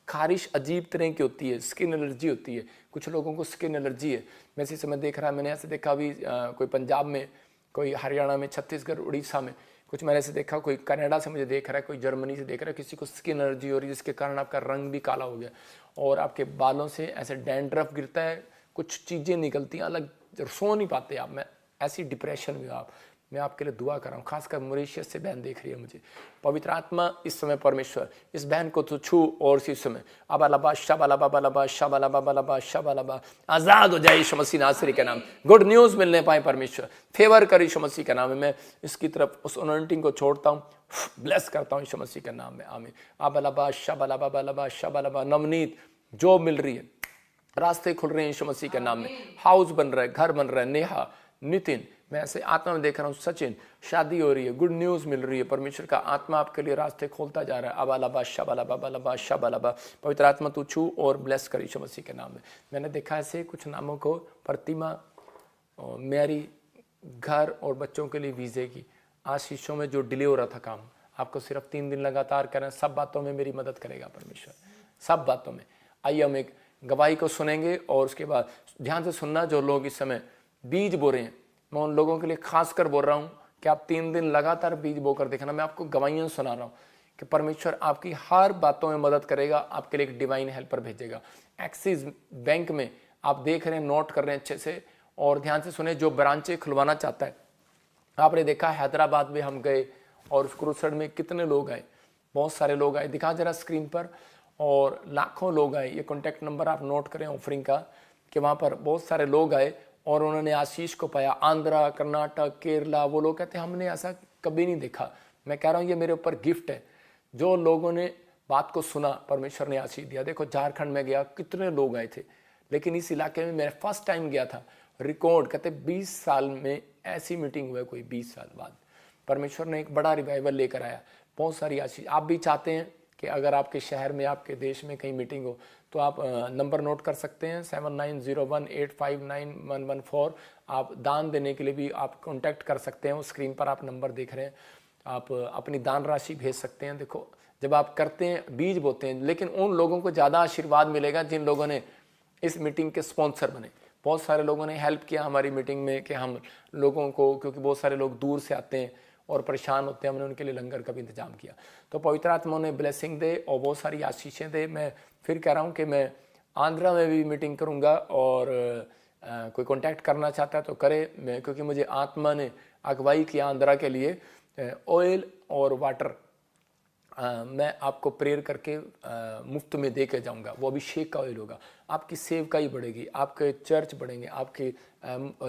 खारिश अजीब तरह की होती है, स्किन एलर्जी होती है, कुछ लोगों को स्किन एलर्जी है। मैं इसी समय देख रहा, मैंने ऐसे देखा अभी कोई पंजाब में, कोई हरियाणा में, छत्तीसगढ़, उड़ीसा में, कुछ मैंने ऐसे देखा, कोई कनाडा से मुझे देख रहा है, कोई जर्मनी से देख रहा है, किसी को स्किन एलर्जी हो रही है जिसके कारण आपका रंग भी काला हो गया और आपके बालों से ऐसे डैंड्रफ गिरता है, कुछ चीज़ें निकलती हैं अलग, सो नहीं पाते आप। मैं ऐसी डिप्रेशन में आप, मैं आपके लिए दुआ कर रहा हूँ, खासकर मॉरिशस से बहन देख रही है मुझे। पवित्र आत्मा इस समय परमेश्वर इस बहन को तो छू और इस समय अबालबा शबालबा बलबा शबालबा बलबा शबालबा आज़ाद हो जाए यीशु मसीह नासरी के नाम। गुड न्यूज़ मिलने पाए परमेश्वर, फेवर कर यीशु मसीह के नाम में। मैं इसकी तरफ उस अनॉइंटिंग को छोड़ता हूँ, ब्लेस करता हूँ यीशु मसीह के नाम में, आमीन। अबालबा शबालबा बलबा शबालबा। नवनीत जॉब मिल रही है, रास्ते खुल रहे हैं यीशु मसीह के नाम में, हाउस बन रहा है, घर बन रहा है। नेहा, नितिन, मैं ऐसे आत्मा में देख रहा हूँ, सचिन शादी हो रही है, गुड न्यूज़ मिल रही है, परमेश्वर का आत्मा आपके लिए रास्ते खोलता जा रहा है। अबालबा शबालबा बलबा शबालबा। पवित्र आत्मा तू छू और ब्लेस कर यीशु मसीह के नाम में। मैंने देखा ऐसे कुछ नामों को, प्रतिमा, मैरी, घर और बच्चों के लिए वीज़े की आशीषों में जो डिले हो रहा था काम, आपको सिर्फ 3 दिन लगातार करना, सब बातों में मेरी मदद करेगा परमेश्वर, सब बातों में। आइए हम एक गवाही को सुनेंगे और उसके बाद ध्यान से सुनना। जो लोग इस समय बीज बो रहे हैं, मैं उन लोगों के लिए खास कर बोल रहा हूँ कि आप 3 दिन लगातार बीज बोकर देखना। मैं आपको गवाहियाँ सुना रहा हूँ कि परमेश्वर आपकी हर बातों में मदद करेगा, आपके लिए एक डिवाइन हेल्पर भेजेगा। एक्सिस बैंक में आप देख रहे हैं, नोट कर रहे हैं अच्छे से और ध्यान से सुने। जो ब्रांचें खुलवाना चाहता है, आपने देखा हैदराबाद में हम गए और उस क्रूसेड में कितने लोग आए, बहुत सारे लोग आए, दिखा जरा स्क्रीन पर, और लाखों लोग आए। ये कॉन्टैक्ट नंबर आप नोट करें ऑफरिंग का, कि वहाँ पर बहुत सारे लोग आए और उन्होंने आशीष को पाया। आंध्रा, कर्नाटक, केरला, वो लोग कहते हैं हमने ऐसा कभी नहीं देखा। मैं कह रहा हूँ ये मेरे ऊपर गिफ्ट है, जो लोगों ने बात को सुना परमेश्वर ने आशीष दिया। देखो झारखंड में गया, कितने लोग आए थे, लेकिन इस इलाके में मैं फर्स्ट टाइम गया था। रिकॉर्ड कहते 20 साल में ऐसी मीटिंग हुआ है, कोई 20 साल बाद परमेश्वर ने एक बड़ा रिवाइवल लेकर आया, बहुत सारी आशीष। आप भी चाहते हैं कि अगर आपके शहर में, आपके देश में कहीं मीटिंग हो तो आप नंबर नोट कर सकते हैं 7901859114। आप दान देने के लिए भी आप कांटेक्ट कर सकते हैं, उस स्क्रीन पर आप नंबर देख रहे हैं, आप अपनी दान राशि भेज सकते हैं। देखो जब आप करते हैं, बीज बोते हैं, लेकिन उन लोगों को ज़्यादा आशीर्वाद मिलेगा जिन लोगों ने इस मीटिंग के स्पॉन्सर बने। बहुत सारे लोगों ने हेल्प किया हमारी मीटिंग में कि हम लोगों को, क्योंकि बहुत सारे लोग दूर से आते हैं और परेशान होते हैं, हमने उनके लिए लंगर का भी इंतजाम किया। तो पवित्र आत्मा उन्हें ब्लेसिंग दे और बहुत सारी आशीषें दे। मैं फिर कह रहा हूँ कि मैं आंध्रा में भी मीटिंग करूँगा, और कोई कांटेक्ट करना चाहता है तो करे। मैं क्योंकि मुझे आत्मा ने अगुवाई की आंध्रा के लिए ऑयल और वाटर मैं आपको प्रेयर करके मुफ्त में दे के जाऊँगा। वो अभिषेक का ऑयल होगा, आपकी सेवकाई बढ़ेगी, आपके चर्च बढ़ेंगे, आपके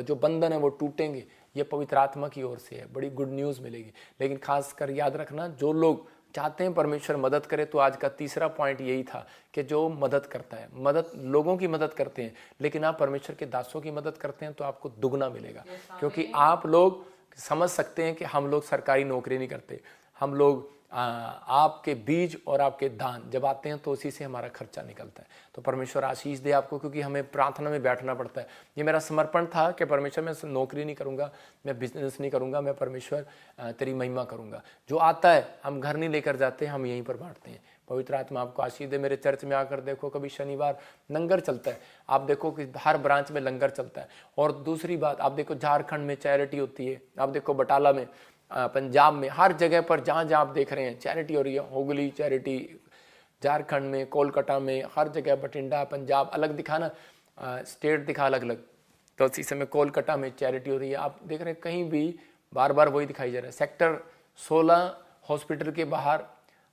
जो बंधन है वो टूटेंगे। ये पवित्र आत्मा की ओर से है, बड़ी गुड न्यूज़ मिलेगी। लेकिन खास कर याद रखना, जो लोग चाहते हैं परमेश्वर मदद करे, तो आज का तीसरा पॉइंट यही था कि जो मदद करता है, मदद लोगों की मदद करते हैं, लेकिन आप परमेश्वर के दासों की मदद करते हैं तो आपको दुगना मिलेगा। क्योंकि आप लोग समझ सकते हैं कि हम लोग सरकारी नौकरी नहीं करते, हम लोग आपके बीज और आपके दान जब आते हैं तो उसी से हमारा खर्चा निकलता है। तो परमेश्वर आशीष दे आपको, क्योंकि हमें प्रार्थना में बैठना पड़ता है। ये मेरा समर्पण था कि परमेश्वर मैं नौकरी नहीं करूँगा, मैं बिजनेस नहीं करूँगा, मैं परमेश्वर तेरी महिमा करूँगा। जो आता है हम घर नहीं लेकर जाते, हम यहीं पर बांटते हैं। पवित्र आत्मा आपको आशीष दे। मेरे चर्च में आकर देखो, कभी शनिवार लंगर चलता है, आप देखो कि हर ब्रांच में लंगर चलता है। और दूसरी बात, आप देखो झारखंड में चैरिटी होती है, आप देखो बटाला में, पंजाब में, हर जगह पर जहाँ जहाँ आप देख रहे हैं चैरिटी हो रही है। हुगली चैरिटी, झारखंड में, कोलकाता में, हर जगह, बठिंडा, पंजाब अलग दिखा ना, स्टेट दिखा अलग अलग। तो इसी समय कोलकाता में चैरिटी हो रही है, आप देख रहे हैं कहीं भी बार बार वही दिखाई जा रहा है। सेक्टर 16 हॉस्पिटल के बाहर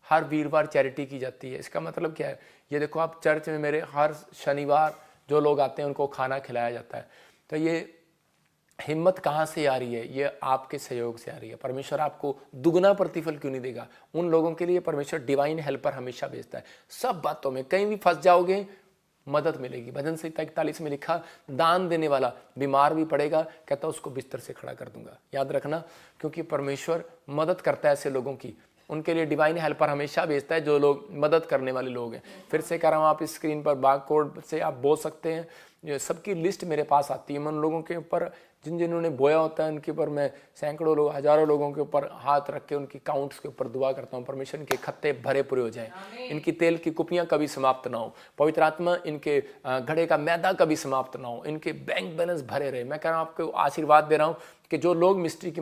हर वीरवार चैरिटी की जाती है। इसका मतलब क्या है? ये देखो आप चर्च में मेरे हर शनिवार जो लोग आते हैं उनको खाना खिलाया जाता है। तो ये हिम्मत कहाँ से आ रही है? ये आपके सहयोग से आ रही है। परमेश्वर आपको दुगना प्रतिफल क्यों नहीं देगा? उन लोगों के लिए परमेश्वर डिवाइन हेल्पर हमेशा भेजता है। सब बातों में कहीं भी फंस जाओगे, मदद मिलेगी। भजन संहिता 41 में लिखा, दान देने वाला बीमार भी पड़ेगा, कहता उसको बिस्तर से खड़ा कर दूंगा। याद रखना, क्योंकि परमेश्वर मदद करता है ऐसे लोगों की, उनके लिए डिवाइन हेल्पर हमेशा भेजता है जो लोग मदद करने वाले लोग हैं। फिर से कह रहा हूँ, आप इस स्क्रीन पर बारकोड से आप बोल सकते हैं। सबकी लिस्ट मेरे पास आती है। मैं उन लोगों के ऊपर जिन्होंने बोया होता है उनके ऊपर मैं सैकड़ों लोग, हजारों लोगों के ऊपर हाथ रख के उनकी काउंट्स के ऊपर दुआ करता हूँ। परमेश्वर इनके खत्ते भरे पूरे हो जाएं, इनकी तेल की कुपियाँ कभी समाप्त ना हो। पवित्र आत्मा इनके घड़े का मैदा कभी समाप्त ना हो, इनके बैंक बैलेंस भरे रहे। मैं कह रहा हूँ, आपको आशीर्वाद दे रहा हूँ कि जो लोग मिस्ट्री की